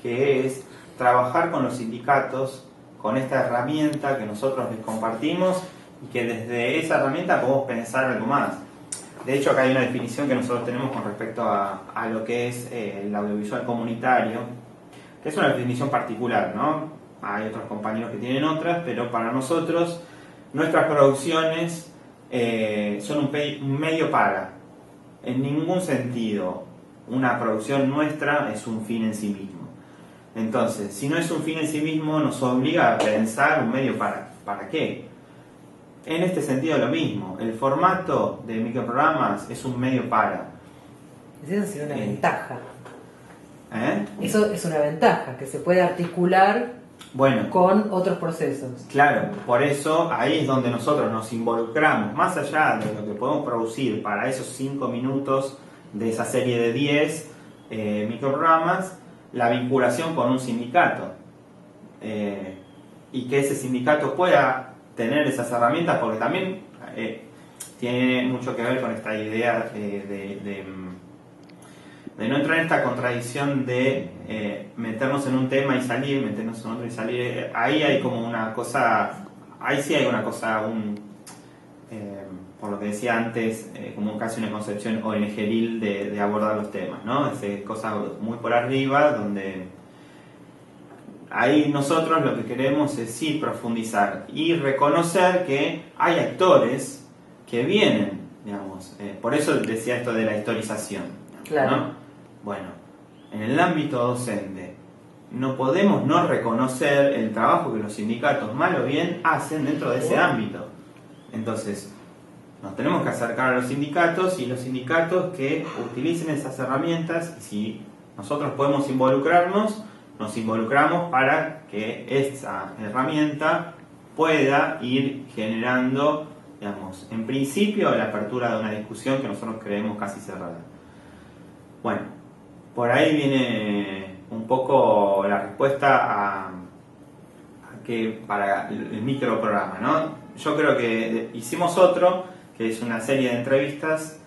que es trabajar con los sindicatos, con esta herramienta que nosotros les compartimos y que desde esa herramienta podemos pensar algo más. De hecho, acá hay una definición que nosotros tenemos con respecto a lo que es el audiovisual comunitario, que es una definición particular, ¿no? Hay otros compañeros que tienen otras, pero para nosotros, nuestras producciones son un medio para. En ningún sentido, una producción nuestra es un fin en sí mismo. Entonces, si no es un fin en sí mismo, nos obliga a pensar un medio para. ¿Para qué? En este sentido lo mismo, el formato de microprogramas es un medio para. Eso sería una ventaja. ¿Eh? Eso es una ventaja, que se puede articular con otros procesos. Claro, por eso ahí es donde nosotros nos involucramos, más allá de lo que podemos producir para esos 5 minutos de esa serie de 10 microprogramas, la vinculación con un sindicato. Y que ese sindicato pueda tener esas herramientas, porque también tiene mucho que ver con esta idea de no entrar en esta contradicción de meternos en un tema y salir, meternos en otro y salir. Ahí hay como una cosa, ahí sí hay una cosa, por lo que decía antes, como casi una concepción ONGeril de abordar los temas, ¿no? Es cosa muy por arriba, donde ahí nosotros lo que queremos es sí profundizar y reconocer que hay actores que vienen, digamos, por eso decía esto de la historización, claro, ¿no? Bueno, en el ámbito docente no podemos no reconocer el trabajo que los sindicatos, mal o bien, hacen dentro de ese ámbito. Entonces, nos tenemos que acercar a los sindicatos y los sindicatos que utilicen esas herramientas, y si nosotros podemos involucrarnos, nos involucramos para que esa herramienta pueda ir generando, digamos, en principio la apertura de una discusión que nosotros creemos casi cerrada. Bueno, por ahí viene un poco la respuesta a que para el microprograma, ¿no? Yo creo que hicimos otro, que es una serie de entrevistas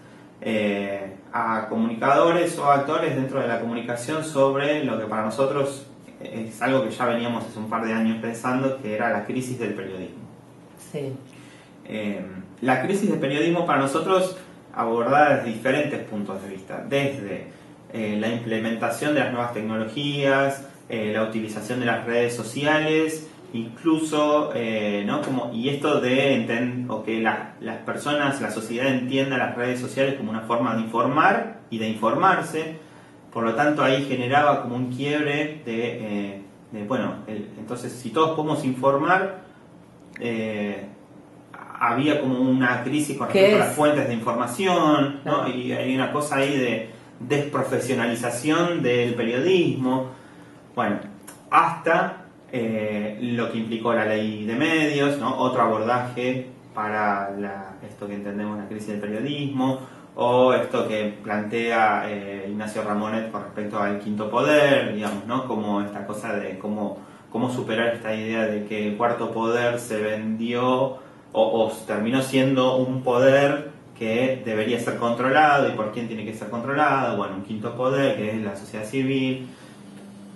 a comunicadores o actores dentro de la comunicación sobre lo que para nosotros es algo que ya veníamos hace un par de años pensando, que era la crisis del periodismo. Sí. La crisis del periodismo para nosotros abordada desde diferentes puntos de vista, desde la implementación de las nuevas tecnologías, la utilización de las redes sociales, incluso, ¿no? Y esto de o que las personas, la sociedad entienda las redes sociales como una forma de informar y de informarse. Por lo tanto, ahí generaba como un quiebre entonces si todos podemos informar, había como una crisis con respecto a las fuentes de información, ¿no? Claro. Y hay una cosa ahí de desprofesionalización del periodismo, bueno, hasta lo que implicó la ley de medios, ¿no? Otro abordaje para esto que entendemos la crisis del periodismo, o esto que plantea Ignacio Ramonet con respecto al quinto poder, digamos, ¿no? Como esta cosa de cómo superar esta idea de que el cuarto poder se vendió o terminó siendo un poder que debería ser controlado, y por quién tiene que ser controlado. Bueno, un quinto poder que es la sociedad civil,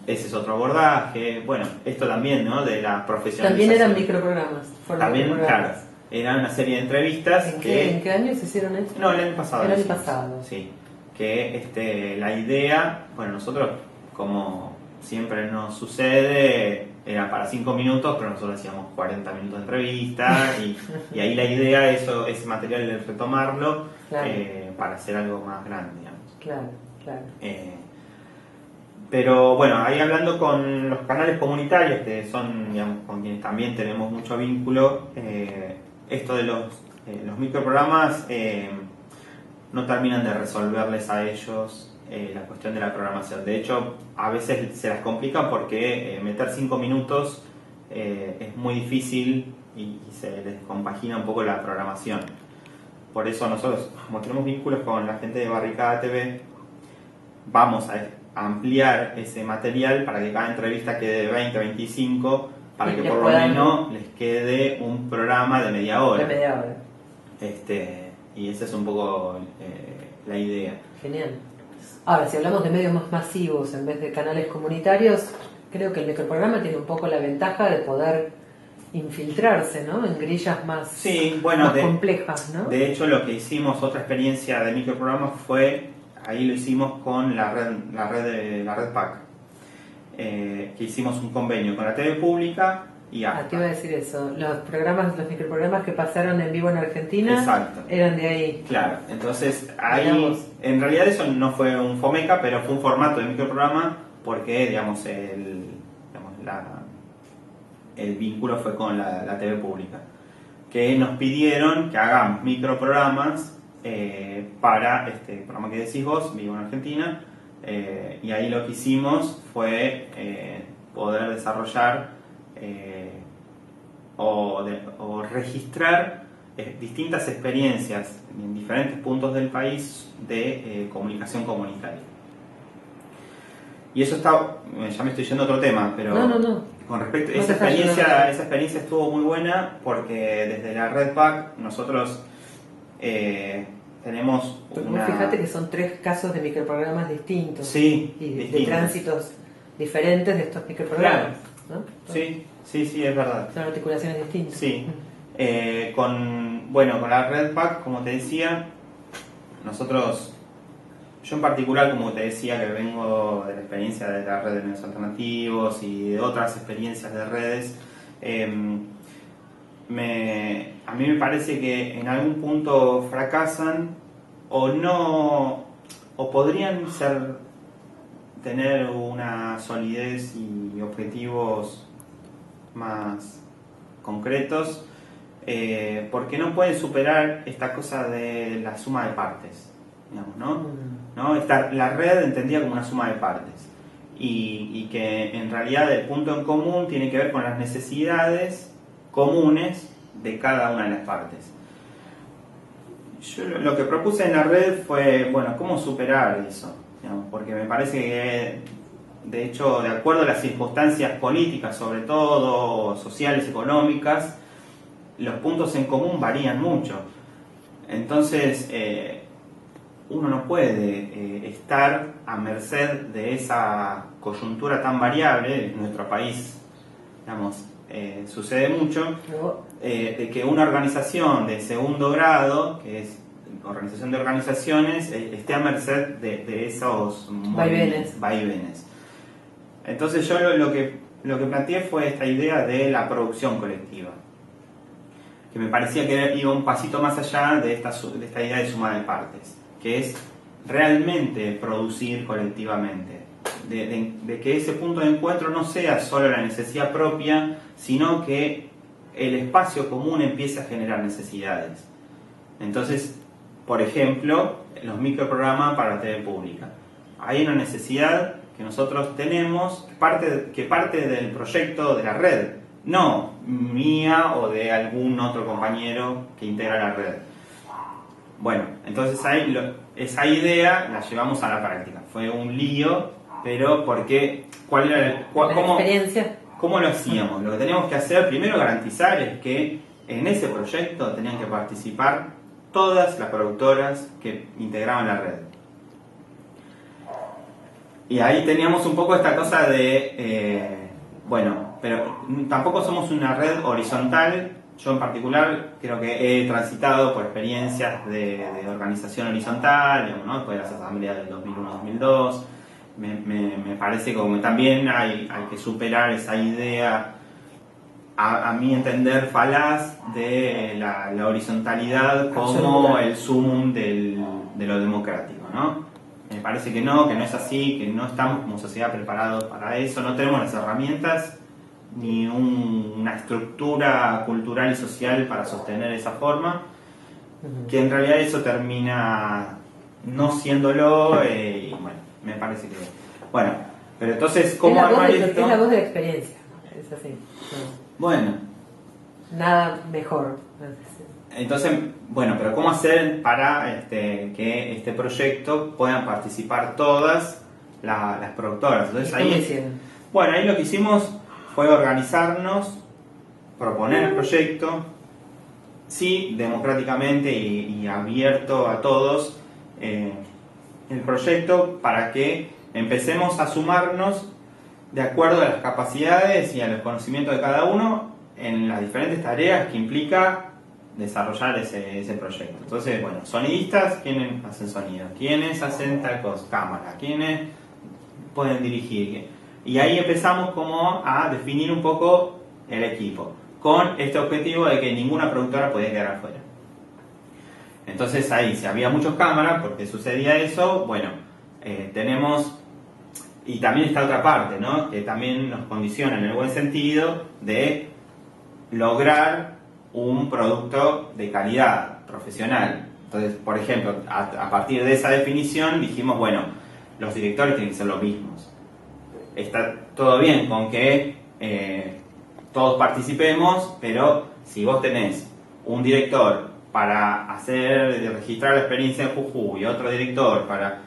ese es otro abordaje. Bueno, esto también, ¿no? De la profesionalización. También eran microprogramas. También, claro, eran una serie de entrevistas. ¿En qué año se hicieron esto? No, el año pasado. El año pasado. Sí, que la idea, bueno, nosotros, como siempre nos sucede, era para 5 minutos, pero nosotros hacíamos 40 minutos de entrevista y ahí la idea, ese material de retomarlo, claro, para hacer algo más grande, digamos. Claro, claro. Pero bueno, ahí hablando con los canales comunitarios, que son, digamos, con quienes también tenemos mucho vínculo, esto de los microprogramas no terminan de resolverles a ellos la cuestión de la programación. De hecho, a veces se las complican porque meter 5 minutos es muy difícil y se les compagina un poco la programación. por eso nosotros, como tenemos vínculos con la gente de Barricada TV, vamos a ampliar ese material para que cada entrevista quede de 20, 25, para que por lo menos les quede un programa de media hora. De media hora. Y esa es un poco la idea. Genial. Ahora, si hablamos de medios más masivos en vez de canales comunitarios, creo que el microprograma tiene un poco la ventaja de poder infiltrarse, ¿no? En grillas más, más complejas, ¿no? De hecho, lo que hicimos, otra experiencia de microprograma fue, ahí lo hicimos con la red PAC, que hicimos un convenio con la TV pública y AFPA. Te iba a decir eso, los microprogramas que pasaron en vivo en Argentina. Exacto. Eran de ahí. Claro, entonces ahí, en realidad eso no fue un FOMECA, pero fue un formato de microprograma porque, digamos, el vínculo fue con la TV pública, que nos pidieron que hagamos microprogramas para este programa que decís vos, Vivo en Argentina, y ahí lo que hicimos fue poder desarrollar o registrar distintas experiencias en diferentes puntos del país de comunicación comunitaria. Y eso está, ya me estoy yendo a otro tema, pero no. Con respecto a esa experiencia estuvo muy buena porque desde la Red PAC nosotros tenemos Fíjate que son 3 casos de microprogramas distintos. Sí, y de tránsitos diferentes de estos microprogramas. Claro. ¿No? Sí, es verdad. Son articulaciones distintas. Sí. Con la Red PAC, como te decía, yo en particular, como te decía, que vengo de la experiencia de la red de medios alternativos y de otras experiencias de redes, a mí me parece que en algún punto fracasan o podrían tener una solidez y objetivos más concretos, porque no pueden superar esta cosa de la suma de partes, digamos, ¿no? La red entendida como una suma de partes y que en realidad el punto en común tiene que ver con las necesidades comunes de cada una de las partes. Yo lo que propuse en la red fue, ¿cómo superar eso? Digamos, porque me parece que, de hecho, de acuerdo a las circunstancias políticas, sobre todo sociales, económicas, los puntos en común varían mucho. Entonces, uno no puede estar a merced de esa coyuntura tan variable. En nuestro país, digamos, sucede mucho, de que una organización de segundo grado, que es organización de organizaciones, esté a merced de esos vaivenes. Entonces yo lo que planteé fue esta idea de la producción colectiva, que me parecía que iba un pasito más allá de esta idea de suma de partes, que es realmente producir colectivamente, de que ese punto de encuentro no sea solo la necesidad propia, sino que el espacio común empiece a generar necesidades. Entonces, por ejemplo, los microprogramas para la TV pública. Hay una necesidad que nosotros tenemos que parte del proyecto de la red, no mía o de algún otro compañero que integra la red. Bueno, entonces ahí esa idea la llevamos a la práctica. Fue un lío, pero porque ¿cuál era cómo lo hacíamos? Lo que teníamos que hacer primero garantizar es que en ese proyecto tenían que participar todas las productoras que integraban la red. Y ahí teníamos un poco esta cosa de, pero tampoco somos una red horizontal. Yo en particular creo que he transitado por experiencias de organización horizontal, digamos, ¿no? Después de las asambleas del 2001-2002. Me parece como también hay que superar esa idea, a mi entender, falaz de la horizontalidad como el sumum de lo democrático, ¿no? Me parece que no es así, que no estamos como sociedad preparados para eso, no tenemos las herramientas ni una estructura cultural y social para sostener esa forma, que en realidad eso termina no siéndolo, y me parece que... pero entonces, ¿cómo armar esto? Es la voz de la experiencia, es así. Bueno. Nada mejor. Entonces, bueno, pero ¿cómo hacer para que este proyecto puedan participar todas las productoras? Entonces ¿Cómo hicieron? bueno, ahí lo que hicimos fue organizarnos, proponer el proyecto, sí, democráticamente y abierto a todos el proyecto para que empecemos a sumarnos de acuerdo a las capacidades y a los conocimientos de cada uno en las diferentes tareas que implica desarrollar ese proyecto. Entonces, bueno, sonidistas, ¿quiénes hacen sonido? ¿Quiénes hacen tal cosa? Cámara, ¿quiénes pueden dirigir? Y ahí empezamos como a definir un poco el equipo, con este objetivo de que ninguna productora podía quedar afuera. Entonces ahí, si había muchas cámaras, porque sucedía eso, bueno, tenemos... Y también está otra parte, ¿no? Que también nos condiciona en el buen sentido de lograr un producto de calidad profesional. Entonces, por ejemplo, a partir de esa definición dijimos, bueno, los directores tienen que ser los mismos. Está todo bien con que todos participemos, pero si vos tenés un director para registrar la experiencia en Jujuy y otro director para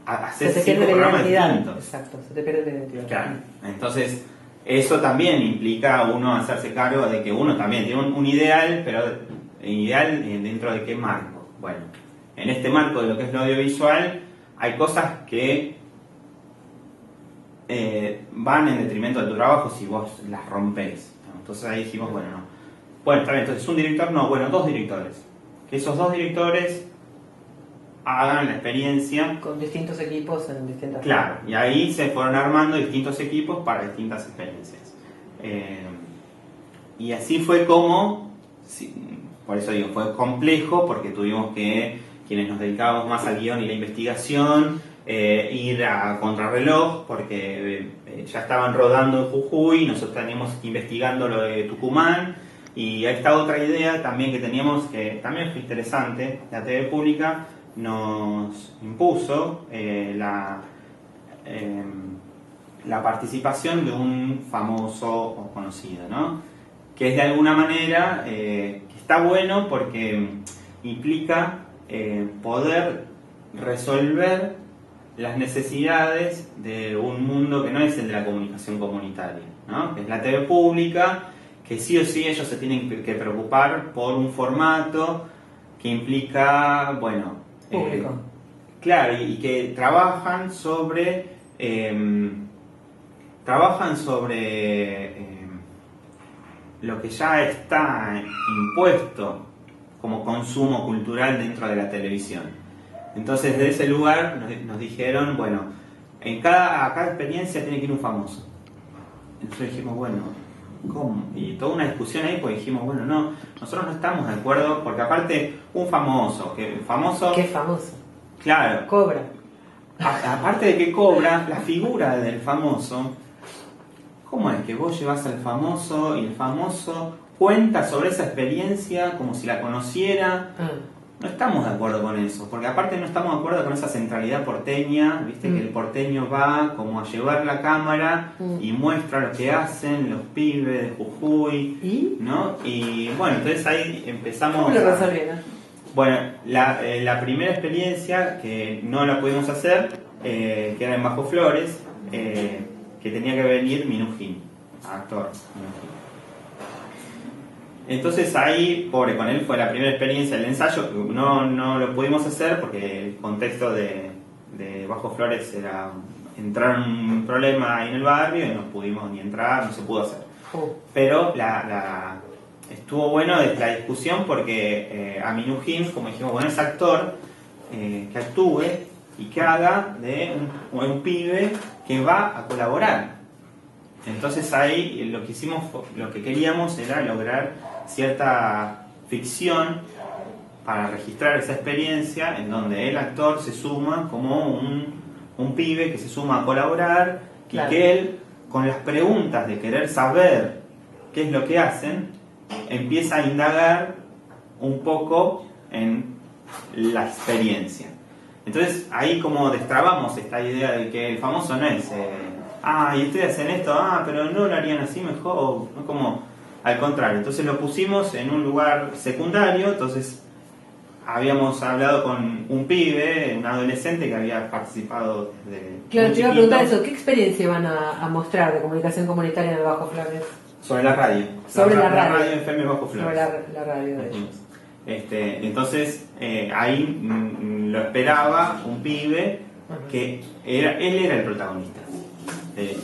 hacer 5 programas distintos. Exacto, se te pierde la identidad. Claro, entonces eso también implica uno hacerse cargo de que uno también tiene un ideal, pero ideal dentro de qué marco. Bueno, en este marco de lo que es lo audiovisual hay cosas que van en detrimento de tu trabajo si vos las rompés. Entonces ahí dijimos, bueno, no. Bueno, está bien, entonces un director, no, bueno, 2 directores. Que esos 2 directores hagan la experiencia. Con distintos equipos en distintas... Claro, y ahí se fueron armando distintos equipos para distintas experiencias. Y así fue como, por eso digo, fue complejo, porque tuvimos que, quienes nos dedicábamos más al guión y la investigación, ir a contrarreloj, porque ya estaban rodando en Jujuy, nosotros teníamos investigando lo de Tucumán, y esta otra idea también que teníamos, que también fue interesante, la TV pública nos impuso la participación de un famoso o conocido, ¿no? Que es de alguna manera, que está bueno porque implica poder resolver las necesidades de un mundo que no es el de la comunicación comunitaria, ¿no? Que es la TV pública, que sí o sí ellos se tienen que preocupar por un formato que implica, bueno, público. Claro, y que trabajan sobre lo que ya está impuesto como consumo cultural dentro de la televisión. Entonces, desde ese lugar nos dijeron, bueno, a cada experiencia tiene que ir un famoso. Entonces dijimos, bueno, ¿cómo? Y toda una discusión ahí, pues dijimos, bueno, no, nosotros no estamos de acuerdo, porque aparte, un famoso, ¿Qué famoso? Claro. Cobra. Aparte de que cobra, la figura del famoso, ¿cómo es que vos llevas al famoso y el famoso cuenta sobre esa experiencia como si la conociera? No estamos de acuerdo con eso, porque aparte no estamos de acuerdo con esa centralidad porteña, viste que el porteño va como a llevar la cámara y muestra lo que hacen los pibes de Jujuy, ¿no? Y bueno, entonces ahí empezamos... ¿Cómo lo resolvieron? Bueno, la primera experiencia que no la pudimos hacer, que era en Bajo Flores, que tenía que venir Minujín, actor Minujín. Entonces ahí, pobre, con él fue la primera experiencia del ensayo, no lo pudimos hacer porque el contexto de Bajo Flores era entrar en un problema ahí en el barrio y no pudimos ni entrar, no se pudo hacer. Pero estuvo bueno la discusión porque a Minujín, como dijimos, bueno, es actor, que actúe y que haga de un pibe que va a colaborar. Entonces ahí lo que queríamos era lograr cierta ficción para registrar esa experiencia en donde el actor se suma como un pibe que se suma a colaborar, claro, y que él, con las preguntas de querer saber qué es lo que hacen, empieza a indagar un poco en la experiencia. Entonces ahí como destrabamos esta idea de que el famoso no es y ustedes hacen esto, pero no lo harían así mejor, ¿no? Como al contrario, entonces lo pusimos en un lugar secundario, entonces habíamos hablado con un pibe, un adolescente que había participado desde Claro, muy te iba a chiquito. preguntar eso, ¿qué experiencia van a mostrar de comunicación comunitaria en el Bajo Flores? Sobre la radio. Sobre la radio. La radio FM Bajo Flores. Sobre la radio de ellos. Entonces, ahí lo esperaba un pibe que él era el protagonista.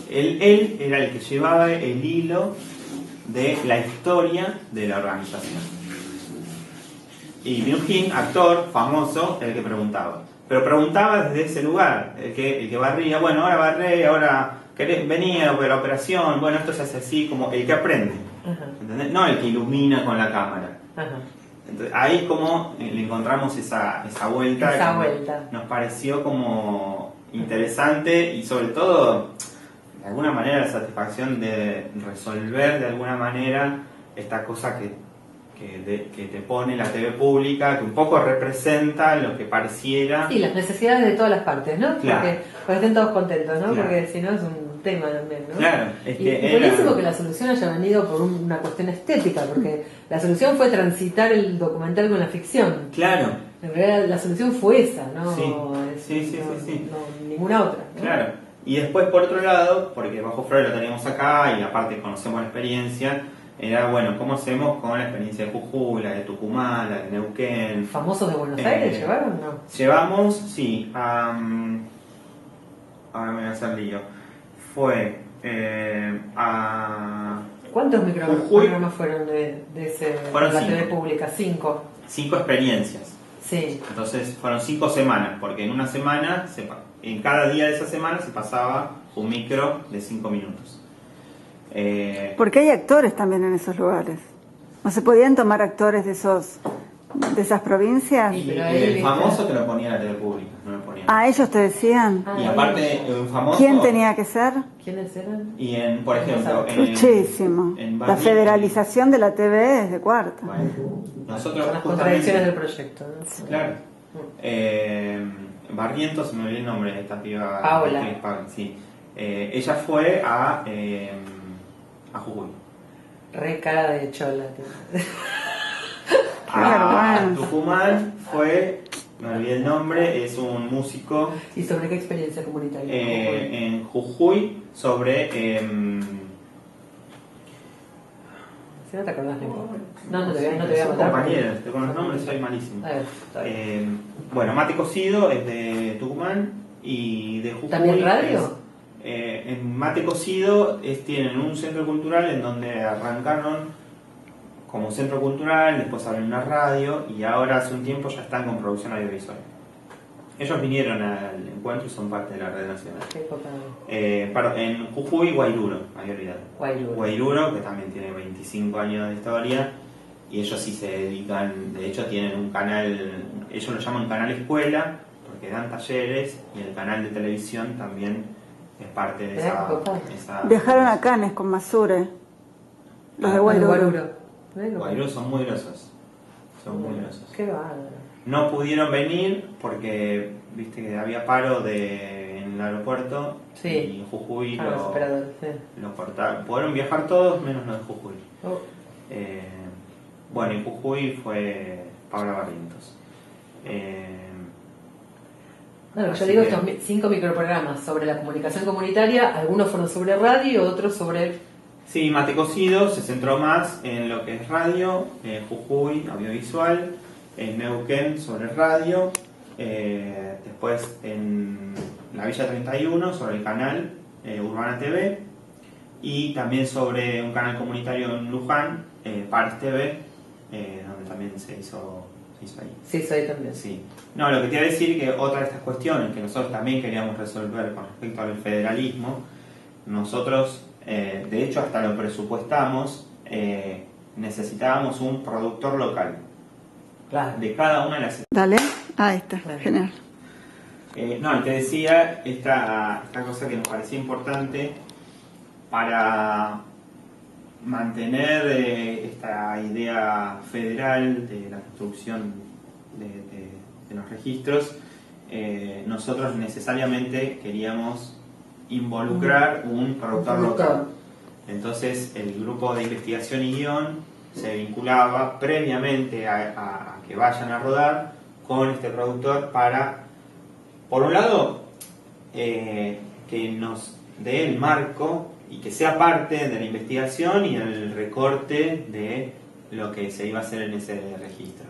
Él era el que llevaba el hilo de la historia de la organización. Y Myung-Hin, actor famoso, el que preguntaba. Pero preguntaba desde ese lugar, el que barría, bueno, ahora barré, ahora venía la operación, bueno, esto se hace así, como el que aprende. ¿Entendés? No el que ilumina con la cámara. Entonces, ahí como le encontramos esa vuelta. Esa vuelta. Nos pareció como interesante y sobre todo, de alguna manera, la satisfacción de resolver de alguna manera esta cosa que te pone la TV pública, que un poco representa lo que pareciera... Sí, las necesidades de todas las partes, ¿no? Claro. Porque estén todos contentos, ¿no? Claro. Porque si no es un tema también, ¿no? Claro. Y buenísimo que la solución haya venido por una cuestión estética, porque la solución fue transitar el documental con la ficción. Claro. En realidad la solución fue esa, ¿no? Sí. No, ninguna otra, ¿no? Claro. Y después, por otro lado, porque Bajo Flores lo teníamos acá y aparte conocemos la experiencia, era, bueno, ¿cómo hacemos con la experiencia de Jujuy, la de Tucumán, la de Neuquén? ¿Famosos de Buenos Aires llevaron, no? Llevamos, sí, ahora me voy a hacer lío. Fue a... ¿Cuántos Jujuy. microprogramas fueron de Fueron la 5. TV pública? 5. 5 experiencias. Sí. Entonces fueron 5 semanas, porque en una semana, en cada día de esa semana se pasaba un micro de 5 minutos. Porque hay actores también en esos lugares. ¿No se podían tomar actores de esas provincias? Sí, Y pero ahí, el ¿viste? famoso te lo ponía la tele pública, no lo ponía. Ah, ellos te decían. Y aparte, un famoso... ¿Quién tenía que ser? ¿Quiénes eran? Y por ejemplo, Muchísimo. La federalización de la TV es de cuarta. Bueno, nosotros Con las justamente... contradicciones del proyecto, ¿no? Claro. Barrientos, se me olvidó el nombre de esta piba. Paola. Sí. Ella fue a Jujuy. Re cara de chola. A Tucumán fue, me olvidé el nombre, es un músico ¿Y sobre qué experiencia comunitaria? en Jujuy sobre... Si no te acordás, no importa. No te voy a Son matar. compañeros, con los nombres soy malísimo. A ver, está bien. Bueno, Mate Cocido es de Tucumán y de Jujuy. ¿También radio? En Mate Cocido tienen un centro cultural en donde arrancaron como centro cultural, después abren una radio y ahora hace un tiempo ya están con producción audiovisual. Ellos vinieron al encuentro y son parte de la red nacional. Qué copado. En Jujuy, Guairuro, me había olvidado. Guairuro, que también tiene 25 años de historia y ellos sí se dedican, de hecho tienen un canal, ellos lo llaman canal escuela porque dan talleres y el canal de televisión también es parte de esa... Viajaron a Canes con Masure, los de Guairuro. Guairuro son muy grosos. Son muy grosos. Qué bárbaro. No pudieron venir porque viste que había paro en el aeropuerto. Sí. Y en Jujuy lo cortaron. Pudieron viajar todos menos los de Jujuy. Oh. Bueno, en Jujuy fue Paola Barrientos. Bueno, yo digo estos 5 microprogramas sobre la comunicación comunitaria, algunos fueron sobre radio, otros sobre... Sí, Mate Cocido se centró más en lo que es radio, Jujuy, audiovisual, en Neuquén sobre radio, después en la Villa 31 sobre el canal Urbana TV y también sobre un canal comunitario en Luján, Pares TV, donde también se hizo ahí. Sí, hizo ahí también. Sí. No, lo que te iba a decir que otra de estas cuestiones que nosotros también queríamos resolver con respecto al federalismo, nosotros... de hecho hasta lo presupuestamos, necesitábamos un productor local. Claro. De cada una de las... Dale, ahí está, genial. No, y te decía esta cosa que nos parecía importante para mantener esta idea federal de la construcción de los registros. Nosotros necesariamente queríamos involucrar un productor local. Entonces el grupo de investigación y guión se vinculaba previamente a que vayan a rodar con este productor para, por un lado, que nos dé el marco y que sea parte de la investigación y el recorte de lo que se iba a hacer en ese registro.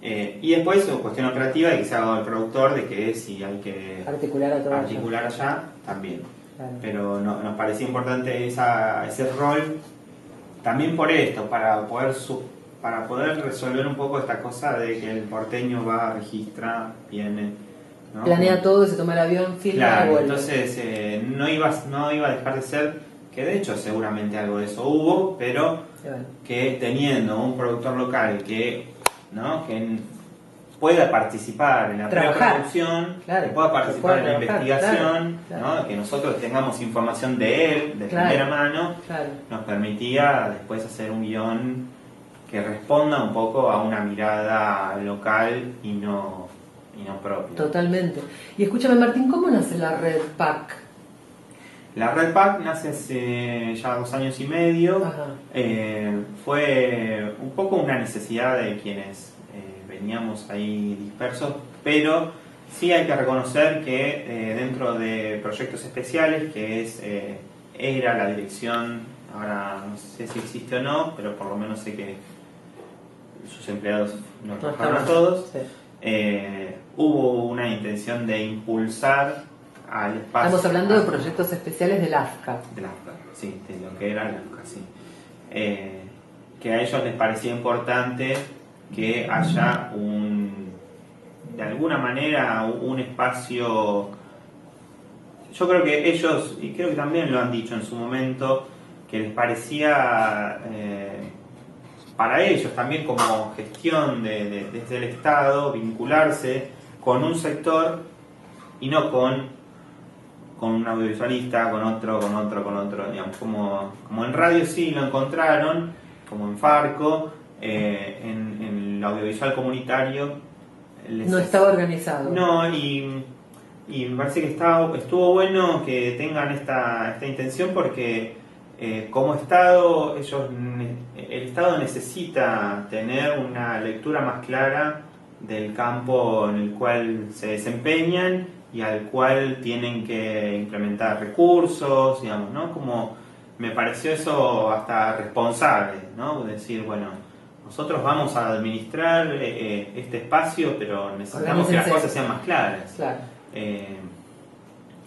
Y después, cuestión operativa, de que se haga el productor, de que si hay que articular allá, también. Claro. Pero nos parecía importante ese rol, también por esto, para poder resolver un poco esta cosa de que el porteño va, registra, viene, ¿no? Planea todo, se toma el avión, filma, claro, y vuelve. Entonces no iba a dejar de ser, que de hecho seguramente algo de eso hubo, pero que teniendo un productor local que pueda participar en la preproducción, que pueda participar en la investigación, claro. ¿No? Que nosotros tengamos información de él, de primera mano, nos permitía después hacer un guión que responda un poco a una mirada local y no propia. Totalmente. Y escúchame, Martín, ¿cómo nace la Red PAC? La Red PAC nace hace ya 2 años y medio. Fue un poco una necesidad de quienes veníamos ahí dispersos, pero sí hay que reconocer que dentro de proyectos especiales, que era la dirección, ahora no sé si existe o no, pero por lo menos sé que sus empleados nos trabajaron a todos, hubo una intención de impulsar al espacio. Estamos hablando de proyectos especiales del AFCA. Del AFCA, sí, de lo que era el AFCA, sí. Que a ellos les parecía importante que haya de alguna manera un espacio. Yo creo que ellos, y creo que también lo han dicho en su momento, que les parecía para ellos también como gestión desde el Estado vincularse con un sector y no con un audiovisualista, con otro, digamos, como en radio sí lo encontraron, como en Farco, en el audiovisual comunitario no estaba organizado. No, y me parece que estuvo bueno que tengan esta intención, porque como Estado, el Estado necesita tener una lectura más clara del campo en el cual se desempeñan y al cual tienen que implementar recursos, digamos, ¿no? Como me pareció eso hasta responsable, ¿no? Decir, bueno, nosotros vamos a administrar este espacio, pero necesitamos que las cosas sean más claras. Claro.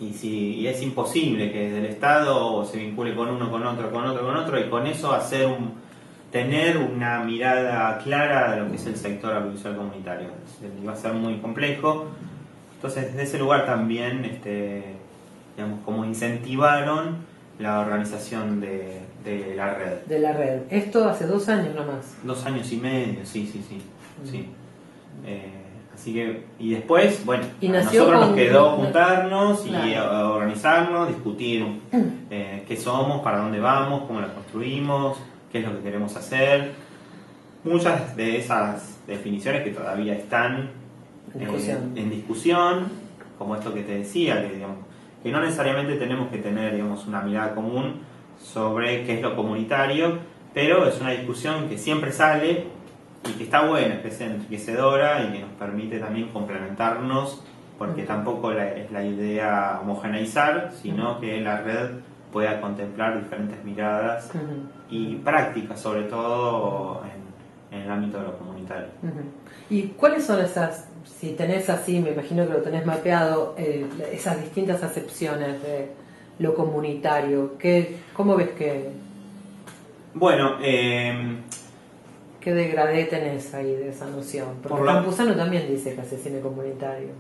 Y es imposible que desde el Estado se vincule con uno, con otro, y con eso tener una mirada clara de lo que es el sector audiovisual comunitario. Va a ser muy complejo. Entonces, desde ese lugar también, digamos, como incentivaron la organización de la red. De la red. Esto hace 2 años nomás. 2 años y medio, sí. Así que, y después, bueno, a nosotros nos quedó juntarnos y organizarnos, discutir qué somos, para dónde vamos, cómo la construimos, qué es lo que queremos hacer. Muchas de esas definiciones que todavía están en discusión, como esto que te decía, que no necesariamente tenemos que tener, digamos, una mirada común sobre qué es lo comunitario, pero es una discusión que siempre sale y que está buena, que es enriquecedora y que nos permite también complementarnos, porque tampoco es la idea homogeneizar, sino que la red pueda contemplar diferentes miradas y prácticas, sobre todo en el ámbito de lo comunitario. ¿Y cuáles son esas, si tenés así, me imagino que lo tenés mapeado, esas distintas acepciones de lo comunitario? ¿Cómo ves que...? Bueno, ¿qué degradé tenés ahí de esa noción? Porque Campuzano también dice que hace cine comunitario.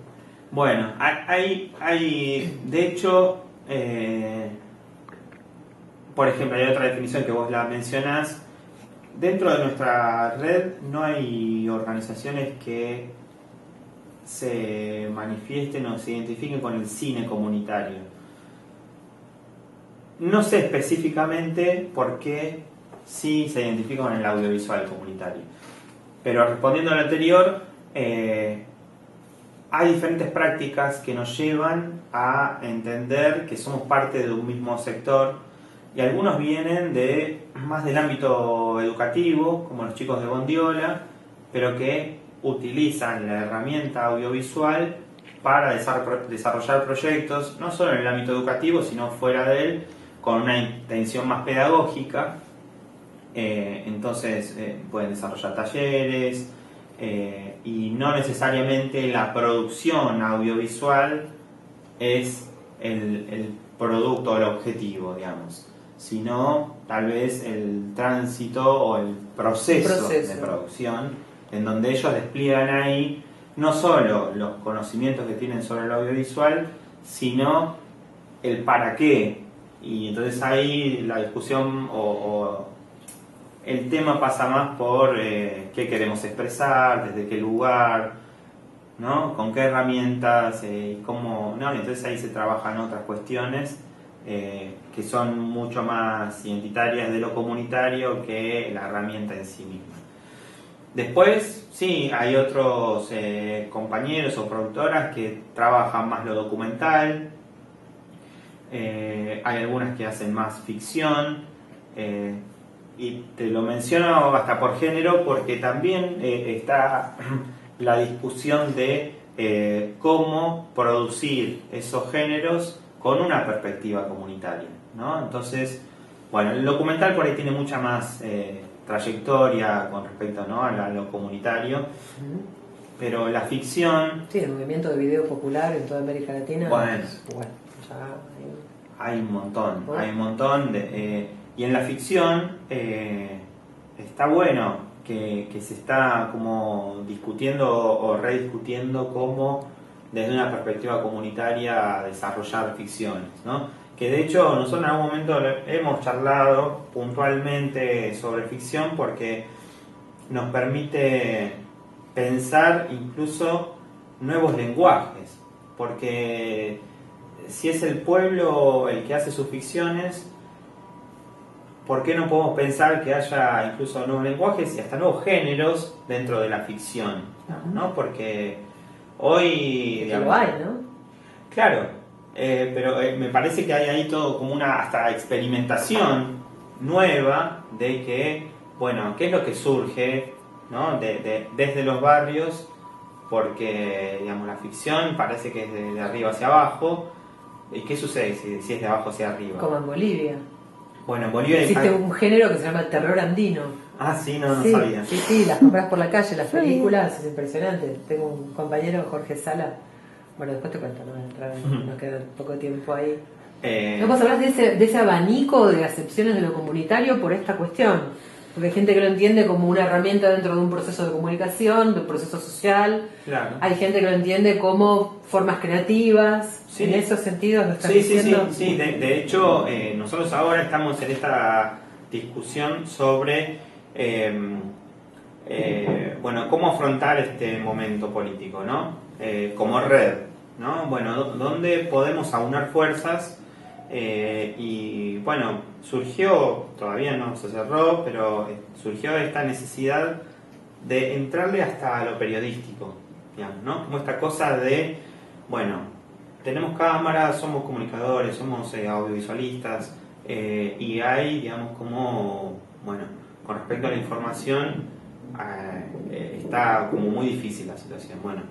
Bueno, hay de hecho, por ejemplo, hay otra definición que vos la mencionás. Dentro de nuestra red no hay organizaciones que se manifiesten o se identifiquen con el cine comunitario. No sé específicamente por qué sí se identifica con el audiovisual comunitario. Pero respondiendo al anterior, hay diferentes prácticas que nos llevan a entender que somos parte de un mismo sector y algunos vienen más del ámbito educativo, como los chicos de Bondiola, pero que utilizan la herramienta audiovisual para desarrollar proyectos, no solo en el ámbito educativo, sino fuera de él, con una intención más pedagógica. Entonces pueden desarrollar talleres, y no necesariamente la producción audiovisual es el producto o el objetivo, digamos, sino tal vez el tránsito o el proceso de producción, en donde ellos despliegan ahí no solo los conocimientos que tienen sobre el audiovisual, sino el para qué. Y entonces ahí la discusión o el tema pasa más por qué queremos expresar, desde qué lugar, ¿no? Con qué herramientas, cómo, ¿no? Y entonces ahí se trabajan otras cuestiones que son mucho más identitarias de lo comunitario que la herramienta en sí misma. Después, sí, hay otros compañeros o productoras que trabajan más lo documental, hay algunas que hacen más ficción, y te lo menciono hasta por género porque también está la discusión de cómo producir esos géneros con una perspectiva comunitaria, ¿no? Entonces, bueno, el documental por ahí tiene mucha más trayectoria con respecto, ¿no?, a lo comunitario, pero la ficción... Sí, el movimiento de video popular en toda América Latina. Bueno, ya hay un montón de... y en la ficción está bueno que se está como discutiendo o rediscutiendo cómo desde una perspectiva comunitaria desarrollar ficciones, ¿no? Que de hecho nosotros en algún momento hemos charlado puntualmente sobre ficción porque nos permite pensar incluso nuevos lenguajes, porque si es el pueblo el que hace sus ficciones, ¿por qué no podemos pensar que haya incluso nuevos lenguajes y hasta nuevos géneros dentro de la ficción, ¿no? Porque hoy... digamos, lo hay, ¿no? Claro, pero me parece que hay ahí todo como una hasta experimentación nueva de que, bueno, ¿qué es lo que surge, ¿no?, desde los barrios? Porque, digamos, la ficción parece que es de arriba hacia abajo. ¿Y qué sucede si es de abajo hacia arriba? Como en Bolivia. Bueno, en Bolivia existe un género que se llama el terror andino. Ah, sí, no sabía. Sí, las compras por la calle, las películas, es impresionante. Tengo un compañero, Jorge Sala. Bueno, después te cuento, ¿no? Nos queda poco tiempo ahí. Vamos a hablar de ese abanico de acepciones de lo comunitario por esta cuestión. Porque hay gente que lo entiende como una herramienta dentro de un proceso de comunicación, de un proceso social. Claro. Hay gente que lo entiende como formas creativas. Sí. En esos sentidos lo estás diciendo. Sí. De hecho, nosotros ahora estamos en esta discusión sobre bueno, cómo afrontar este momento político, ¿no? Como red, ¿no? Bueno, ¿dónde podemos aunar fuerzas? Y bueno, surgió, todavía no se cerró, pero surgió esta necesidad de entrarle hasta lo periodístico, digamos, ¿no? Como esta cosa de, bueno, tenemos cámaras, somos comunicadores, somos audiovisualistas, y hay, digamos, como, bueno, con respecto a la información, está como muy difícil la situación. Bueno,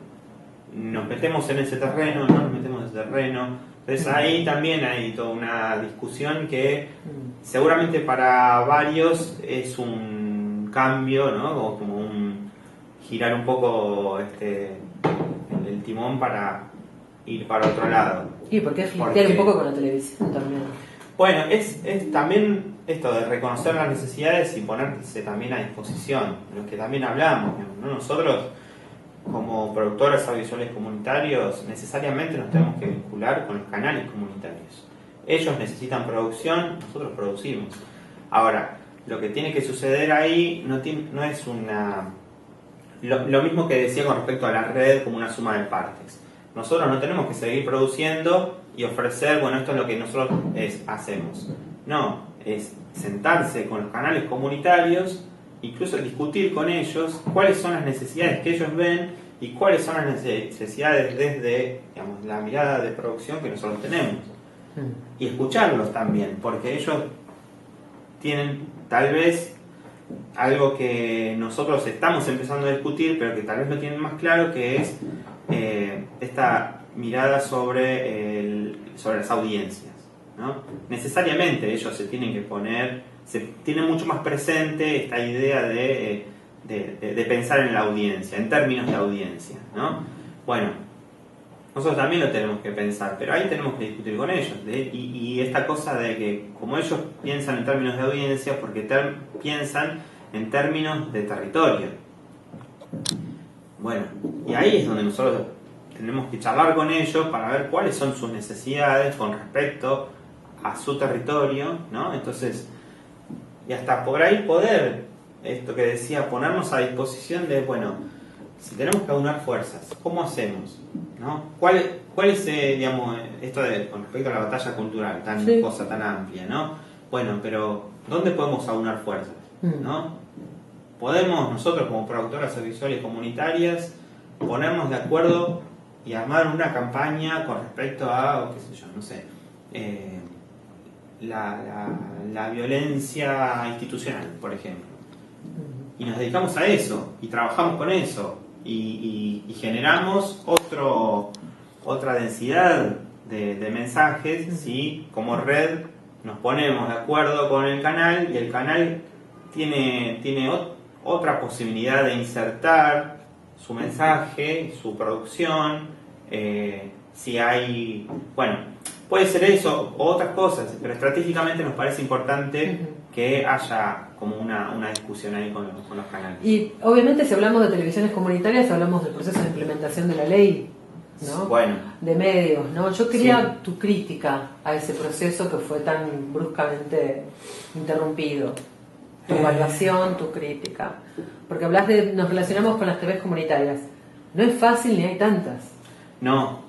nos metemos en ese terreno, no nos metemos en ese terreno. Entonces ahí también hay toda una discusión que seguramente para varios es un cambio, ¿no? Como un girar un poco el timón para ir para otro lado. Y porque es flirtear un poco con la televisión también. Bueno, es también esto de reconocer las necesidades y ponerse también a disposición, de los que también hablamos, ¿no? Nosotros, como productores audiovisuales comunitarios, necesariamente nos tenemos que vincular con los canales comunitarios. Ellos necesitan producción, nosotros producimos. Ahora, lo que tiene que suceder ahí no es lo mismo que decía con respecto a la red como una suma de partes. Nosotros no tenemos que seguir produciendo y ofrecer, bueno, esto es lo que nosotros hacemos. No, es sentarse con los canales comunitarios, incluso discutir con ellos cuáles son las necesidades que ellos ven y cuáles son las necesidades desde, digamos, la mirada de producción que nosotros tenemos. Y escucharlos también, porque ellos tienen tal vez algo que nosotros estamos empezando a discutir, pero que tal vez lo tienen más claro, que es esta mirada sobre las audiencias, ¿no? Necesariamente ellos se tienen que poner, se tiene mucho más presente esta idea de pensar en la audiencia, en términos de audiencia, ¿no? Bueno, nosotros también lo tenemos que pensar, pero ahí tenemos que discutir con ellos, y esta cosa de que como ellos piensan en términos de audiencia, porque piensan en términos de territorio. Bueno, y ahí es donde nosotros tenemos que charlar con ellos para ver cuáles son sus necesidades con respecto a su territorio, ¿no? Entonces, y hasta por ahí poder, esto que decía, ponernos a disposición de, bueno, si tenemos que aunar fuerzas, ¿cómo hacemos? ¿No? ¿Cuál es, digamos, esto con respecto a la batalla cultural, cosa tan amplia, ¿no? Bueno, pero ¿dónde podemos aunar fuerzas? ¿No? Podemos nosotros como productoras audiovisuales comunitarias ponernos de acuerdo y armar una campaña con respecto a, qué sé yo, no sé, la violencia institucional, por ejemplo. Y nos dedicamos a eso, y trabajamos con eso, y generamos otra densidad de mensajes, si como red nos ponemos de acuerdo con el canal, y el canal tiene otra posibilidad de insertar su mensaje, su producción, si hay, bueno, puede ser eso o otras cosas, pero estratégicamente nos parece importante que haya como una discusión ahí con los canales. Y obviamente si hablamos de televisiones comunitarias hablamos del proceso de implementación de la ley, ¿no? Bueno. De medios, ¿no? Yo quería tu crítica a ese proceso que fue tan bruscamente interrumpido. Tu evaluación, tu crítica. Porque hablas nos relacionamos con las TVs comunitarias. No es fácil ni hay tantas. No.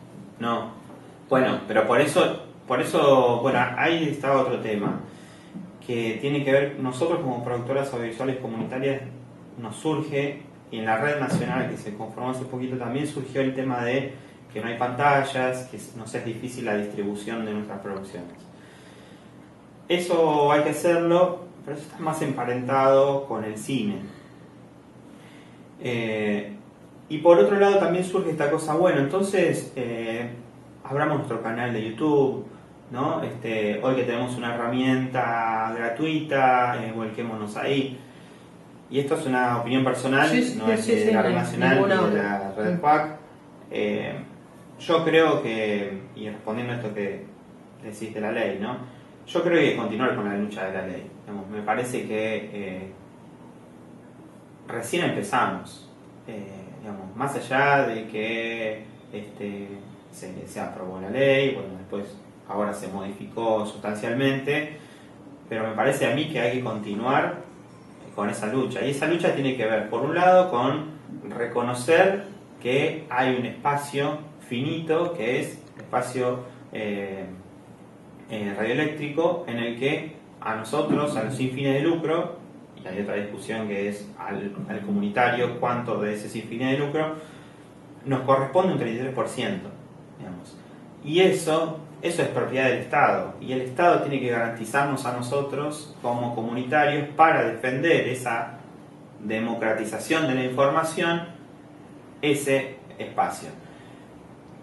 Bueno, pero por eso, bueno, ahí está otro tema que tiene que ver, nosotros como productoras audiovisuales comunitarias nos surge, y en la red nacional que se conformó hace poquito también surgió el tema de que no hay pantallas, que nos es difícil la distribución de nuestras producciones. Eso hay que hacerlo, pero eso está más emparentado con el cine. Y por otro lado también surge esta cosa, bueno, entonces abramos nuestro canal de YouTube, ¿no? Hoy que tenemos una herramienta gratuita, volquémonos ahí. Y esto es una opinión personal, no es de la red nacional ni de la red PAC. Yo creo que, y respondiendo a esto que decís de la ley, ¿no? Yo creo que hay que continuar con la lucha de la ley. Digamos, me parece que recién empezamos, digamos, más allá de que se aprobó la ley, bueno, después ahora se modificó sustancialmente, pero me parece a mí que hay que continuar con esa lucha. Y esa lucha tiene que ver, por un lado, con reconocer que hay un espacio finito, que es el espacio radioeléctrico, en el que a nosotros, a los sin fines de lucro, y hay otra discusión que es al comunitario, cuánto de ese sin fines de lucro, nos corresponde un 33%, digamos. Y eso es propiedad del Estado, y el Estado tiene que garantizarnos a nosotros como comunitarios para defender esa democratización de la información, ese espacio.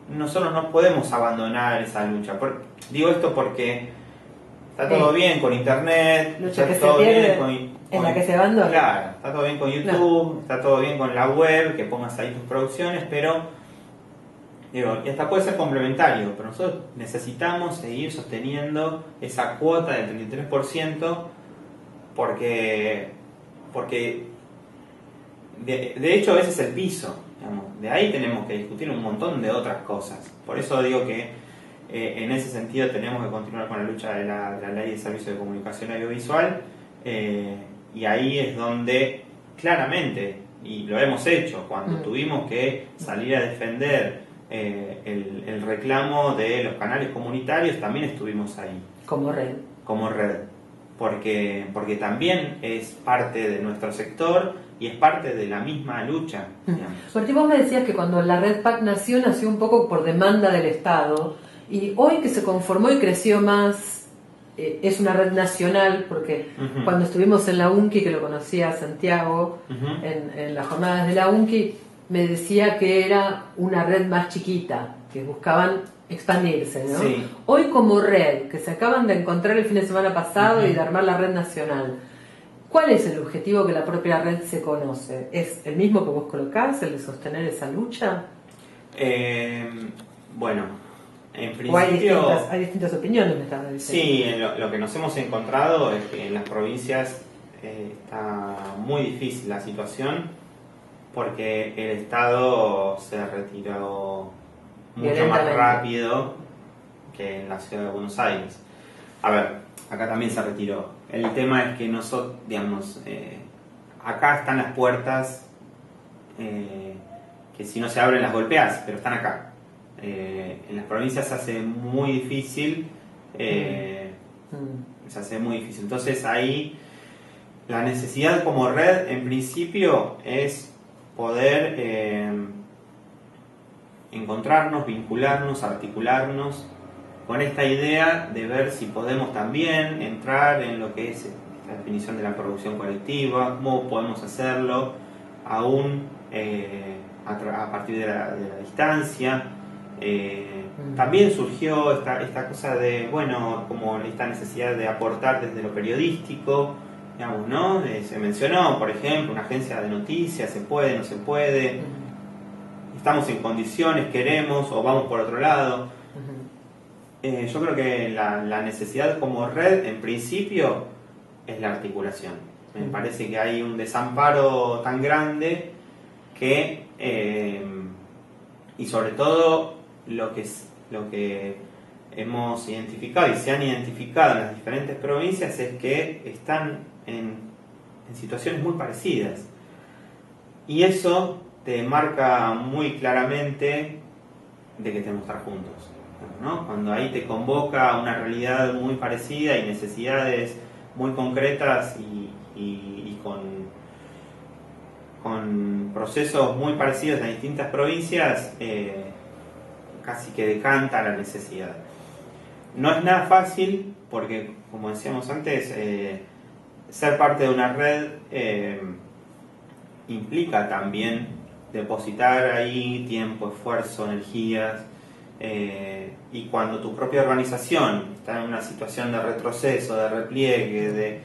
Nosotros no podemos abandonar esa lucha. Digo esto porque está todo bien con internet, lucha está todo bien en la que se abandona. Claro, está todo bien con YouTube, está todo bien con la web, que pongas ahí tus producciones, pero digo, y hasta puede ser complementario, pero nosotros necesitamos seguir sosteniendo esa cuota del 33% porque de hecho ese es el piso, digamos. De ahí tenemos que discutir un montón de otras cosas. Por eso digo que en ese sentido tenemos que continuar con la lucha de la ley de servicio de comunicación audiovisual, y ahí es donde claramente, y lo hemos hecho, cuando tuvimos que salir a defender el reclamo de los canales comunitarios, también estuvimos ahí. Como red. Porque también es parte de nuestro sector y es parte de la misma lucha. Martín, vos me decías que cuando la red PAC nació un poco por demanda del Estado, y hoy que se conformó y creció más, es una red nacional, porque cuando estuvimos en la UNCI, que lo conocía Santiago, en las jornadas de la UNCI, me decía que era una red más chiquita, que buscaban expandirse, ¿no? Sí. Hoy como red, que se acaban de encontrar el fin de semana pasado y de armar la red nacional, ¿cuál es el objetivo que la propia red se conoce? ¿Es el mismo que vos colocás, el de sostener esa lucha? Bueno, en principio... ¿O hay distintas opiniones, me estabas diciendo? Sí, lo que nos hemos encontrado es que en las provincias está muy difícil la situación porque el Estado se retiró mucho más rápido que en la ciudad de Buenos Aires. A ver, acá también se retiró. El tema es que nosotros, digamos, acá están las puertas que si no se abren las golpeás, pero están acá. En las provincias se hace muy difícil, se hace muy difícil. Entonces ahí la necesidad como red, en principio, es poder encontrarnos, vincularnos, articularnos con esta idea de ver si podemos también entrar en lo que es la definición de la producción colectiva, cómo podemos hacerlo aún a partir de la distancia. También surgió esta cosa de, bueno, como esta necesidad de aportar desde lo periodístico, digamos, ¿no? Se mencionó, por ejemplo, una agencia de noticias, se puede, no se puede, estamos en condiciones, queremos o vamos por otro lado. Yo creo que la necesidad como red, en principio, es la articulación. Me parece que hay un desamparo tan grande que, y sobre todo, lo que hemos identificado y se han identificado en las diferentes provincias es que están en situaciones muy parecidas. Y eso te marca muy claramente de que tenemos que estar juntos, ¿no? Cuando ahí te convoca una realidad muy parecida y necesidades muy concretas y con procesos muy parecidos en distintas provincias, casi que decanta la necesidad. No es nada fácil porque, como decíamos antes, ser parte de una red implica también depositar ahí tiempo, esfuerzo, energías, y cuando tu propia organización está en una situación de retroceso, de repliegue,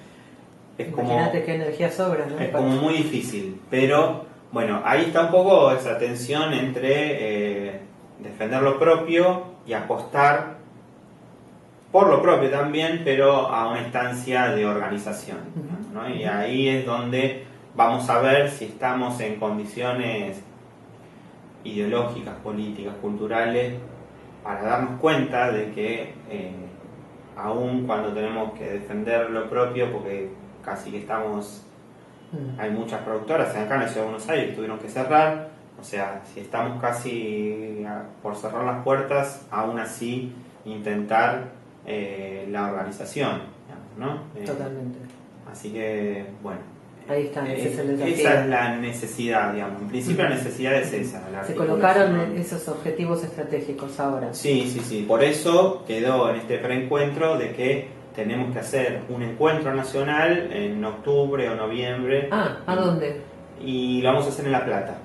imagínate qué energía sobra, ¿no? Es como muy difícil, pero bueno, ahí está un poco esa tensión entre defender lo propio y apostar por lo propio también, pero a una instancia de organización, ¿no? Y ahí es donde vamos a ver si estamos en condiciones ideológicas, políticas, culturales, para darnos cuenta de que aún cuando tenemos que defender lo propio, porque casi que estamos, hay muchas productoras acá en la ciudad de Buenos Aires que tuvieron que cerrar, o sea, si estamos casi por cerrar las puertas, aún así intentar la organización, ¿no? Totalmente. Así que, bueno, ahí está, ese es el desafío. Esa es la necesidad, digamos. En principio la necesidad es esa. Se colocaron esos objetivos estratégicos ahora. Sí. Por eso quedó en este preencuentro de que tenemos que hacer un encuentro nacional en octubre o noviembre. ¿A dónde? Y lo vamos a hacer en La Plata.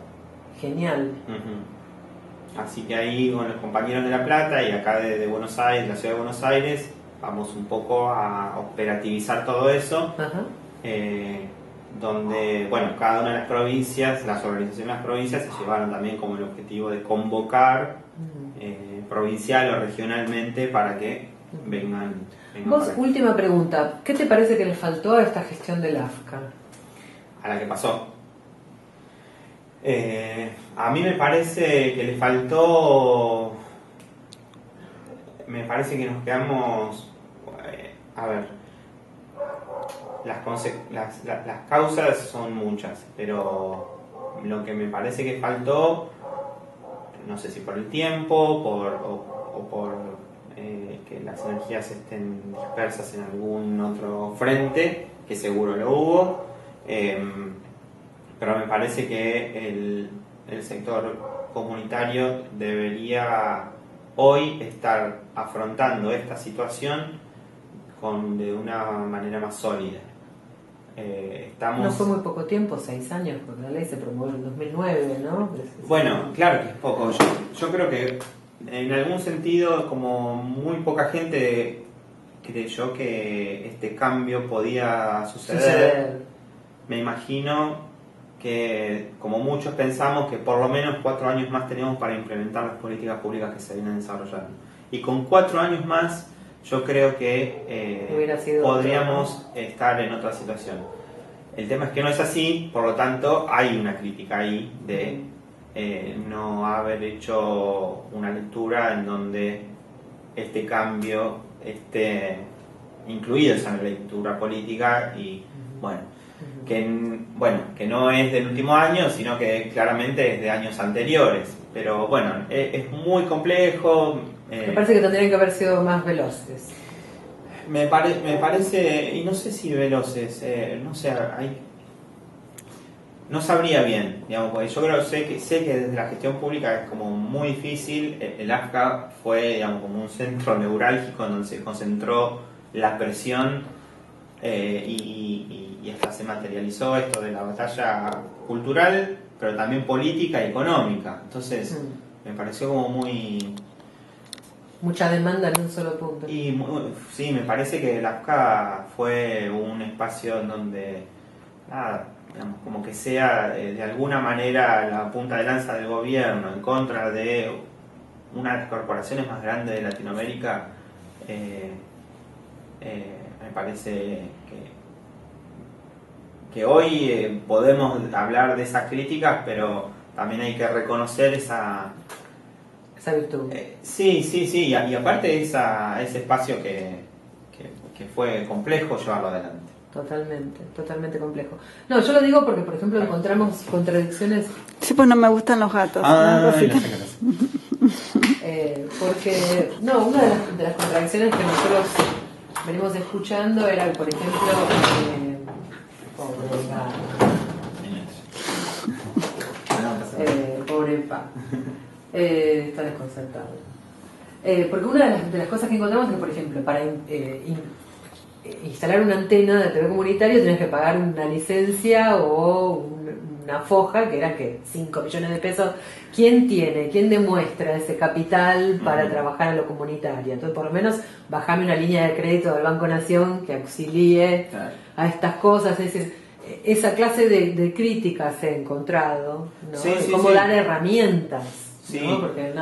Genial. Así que ahí con los compañeros de La Plata y acá de Buenos Aires, la ciudad de Buenos Aires, vamos un poco a operativizar todo eso. Donde, bueno, cada una de las provincias, las organizaciones de las provincias se llevaron también como el objetivo de convocar provincial o regionalmente para que vengan. Vos, última pregunta, ¿qué te parece que le faltó a esta gestión del AFCA? A la que pasó. A mí me parece que le faltó, me parece que nos quedamos, a ver, las causas son muchas, pero lo que me parece que faltó, no sé si por el tiempo o por que las energías estén dispersas en algún otro frente, que seguro lo hubo, pero me parece que el sector comunitario debería hoy estar afrontando esta situación de una manera más sólida. No fue muy poco tiempo, 6 años, porque la ley se promovió en 2009, ¿no? Bueno, claro que es poco. Yo creo que en algún sentido, como muy poca gente creyó que este cambio podía suceder. Me imagino que, como muchos pensamos, que por lo menos 4 años más tenemos para implementar las políticas públicas que se vienen desarrollando. Y con 4 años más, yo creo que podríamos estar en otra situación. El tema es que no es así, por lo tanto hay una crítica ahí de no haber hecho una lectura en donde este cambio esté incluido en esa lectura política y que no es del último año, sino que claramente es de años anteriores. Pero bueno, es muy complejo. Me parece que tendrían que haber sido más veloces. Me parece, y no sé si veloces, no sé, no sabría bien, digamos, porque yo sé que desde la gestión pública es como muy difícil. El AFCA fue, digamos, como un centro neurálgico en donde se concentró la presión y hasta se materializó esto de la batalla cultural, pero también política y económica. Entonces, me pareció como mucha demanda en un solo punto. Y sí, me parece que el AFCA fue un espacio en donde, digamos, como que sea de alguna manera la punta de lanza del gobierno en contra de una de las corporaciones más grandes de Latinoamérica. Me parece que hoy podemos hablar de esas críticas, pero también hay que reconocer esa virtud. Sí, y aparte ese espacio que fue complejo llevarlo adelante. Totalmente complejo. No, yo lo digo porque, por ejemplo, encontramos contradicciones. Sí, pues no me gustan los gatos. Porque, una de las contradicciones que nosotros venimos escuchando era, por ejemplo, pobre Pa. Está desconcertado. Porque una de las cosas que encontramos es que, por ejemplo, para instalar una antena de TV comunitario tienes que pagar una licencia o una foja, que era que 5 millones de pesos. ¿Quién demuestra ese capital para trabajar en lo comunitario? Entonces, por lo menos, bajame una línea de crédito del Banco Nación que auxilie a estas cosas. Es decir, esa clase de críticas he encontrado, ¿no? Cómo dar herramientas. Sí. ¿No? Porque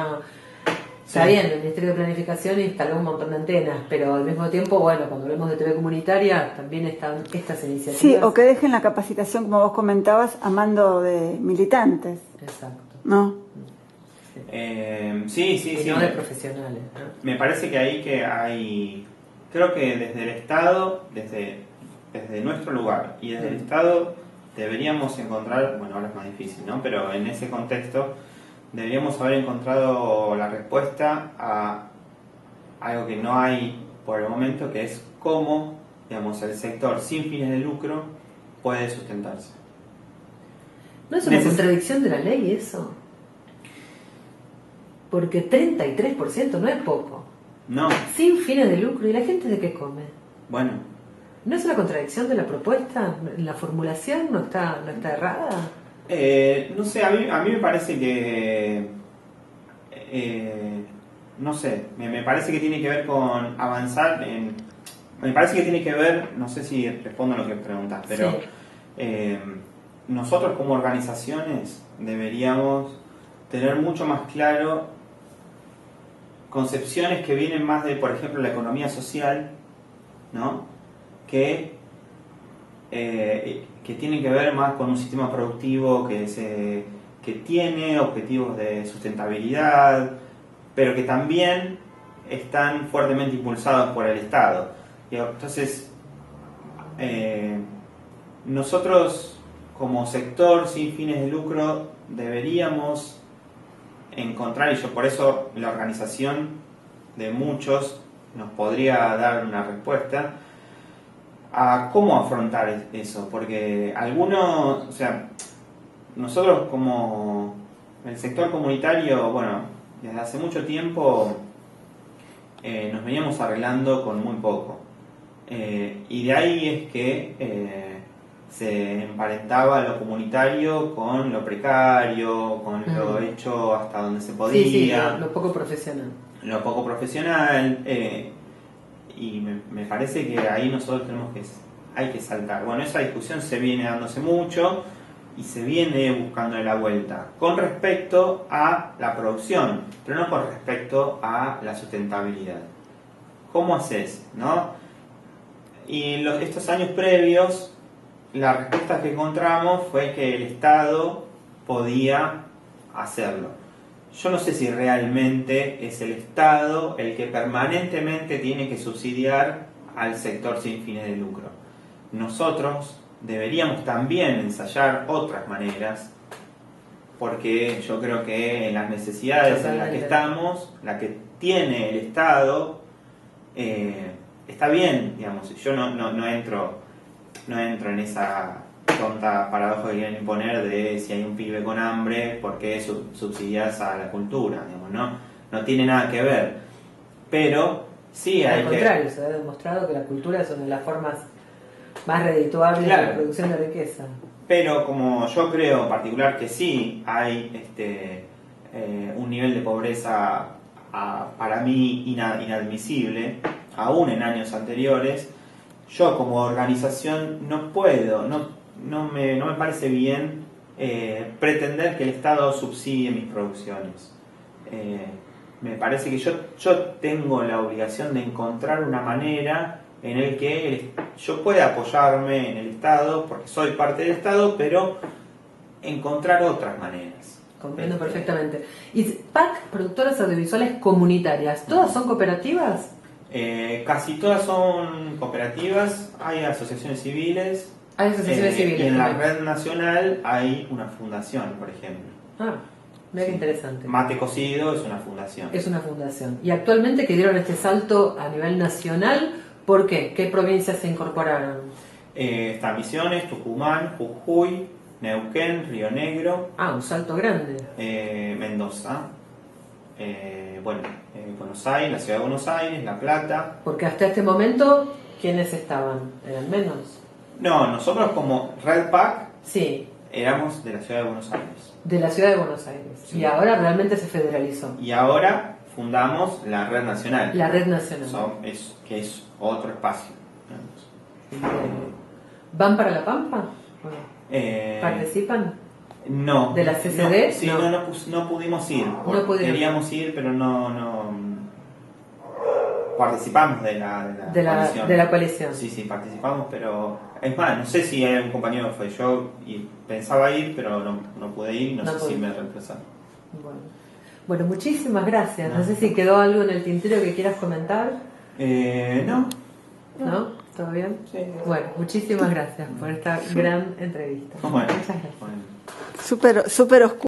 está bien, el Ministerio de Planificación instaló un montón de antenas, pero al mismo tiempo, cuando hablamos de TV comunitaria, también están estas iniciativas. Sí, o que dejen la capacitación, como vos comentabas, a mando de militantes. Exacto. ¿No? Sí. Y no de profesionales, ¿no? Me parece que hay, creo que desde el Estado, desde nuestro lugar y desde el Estado deberíamos encontrar, ahora es más difícil, ¿no? Pero en ese contexto deberíamos haber encontrado la respuesta a algo que no hay por el momento, que es cómo, digamos, el sector sin fines de lucro puede sustentarse. ¿No es una contradicción de la ley eso? Porque 33% no es poco. No. Sin fines de lucro. ¿Y la gente de qué come? Bueno. ¿No es una contradicción de la propuesta? ¿La formulación no está errada? No sé, a mí me parece que no sé, me parece que tiene que ver con avanzar me parece que tiene que ver, no sé si respondo a lo que preguntas, pero sí. Nosotros como organizaciones deberíamos tener mucho más claro concepciones que vienen más de, por ejemplo, la economía social, ¿no? Que tienen que ver más con un sistema productivo que tiene objetivos de sustentabilidad, pero que también están fuertemente impulsados por el Estado. Entonces, nosotros como sector sin fines de lucro deberíamos encontrar, y yo por eso la organización de muchos nos podría dar una respuesta a cómo afrontar eso, porque algunos, nosotros como el sector comunitario, desde hace mucho tiempo nos veníamos arreglando con muy poco. Y de ahí es que se emparentaba lo comunitario con lo precario, con lo hecho hasta donde se podía. Sí, lo poco profesional. Lo poco profesional. Y me parece que ahí nosotros hay que saltar. Bueno, esa discusión se viene dándose mucho y se viene buscando la vuelta con respecto a la producción, pero no con respecto a la sustentabilidad. ¿Cómo haces, no? Y estos años previos, la respuesta que encontramos fue que el Estado podía hacerlo. Yo no sé si realmente es el Estado el que permanentemente tiene que subsidiar al sector sin fines de lucro. Nosotros deberíamos también ensayar otras maneras, porque yo creo que las necesidades en las que estamos, la que tiene el Estado, está bien, digamos. Yo no entro en esa tonta paradoja que quieren imponer de si hay un pibe con hambre, ¿por qué subsidias a la cultura? Digamos, no tiene nada que ver. Pero sí hay que... Al contrario, se ha demostrado que la cultura es una de las formas más redituables de la producción de riqueza. Pero como yo creo en particular que sí hay un nivel de pobreza para mí inadmisible, aún en años anteriores, yo como organización no puedo, no me parece bien pretender que el Estado subsidie mis producciones. Me parece que yo tengo la obligación de encontrar una manera en el que yo pueda apoyarme en el Estado, porque soy parte del Estado, pero encontrar otras maneras. Comprendo perfectamente. ¿Y PAC, productoras audiovisuales comunitarias, todas son cooperativas? Casi todas son cooperativas, hay asociaciones civiles. Hay asociaciones civiles. Y en la red nacional hay una fundación, por ejemplo. Mira qué interesante. Mate Cocido es una fundación. Es una fundación. Y actualmente que dieron este salto a nivel nacional, ¿por qué? ¿Qué provincias se incorporaron? Están Misiones, Tucumán, Jujuy, Neuquén, Río Negro. Un salto grande. Mendoza. Buenos Aires, la ciudad de Buenos Aires, La Plata. Porque hasta este momento, ¿quiénes estaban? ¿Eran menos? No, nosotros como Red PAC sí, éramos de la ciudad de Buenos Aires. De la ciudad de Buenos Aires. Sí. Y ahora realmente se federalizó. Y ahora fundamos la Red Nacional. La Red Nacional. Que es otro espacio. ¿Van para La Pampa? ¿Participan? No. ¿De la CCD? No pudimos ir. Queríamos ir, pero no participamos de la coalición. De la coalición. Sí, participamos, pero es más, no sé si hay un compañero que fue. Yo pensaba ir, pero no pude ir, no sé si me reemplazaron. Bueno, muchísimas gracias. No sé si quedó algo en el tintero que quieras comentar. No. ¿No? ¿Todo bien? Sí. Bueno, muchísimas gracias por esta gran entrevista. Muchas gracias. Súper oscuro.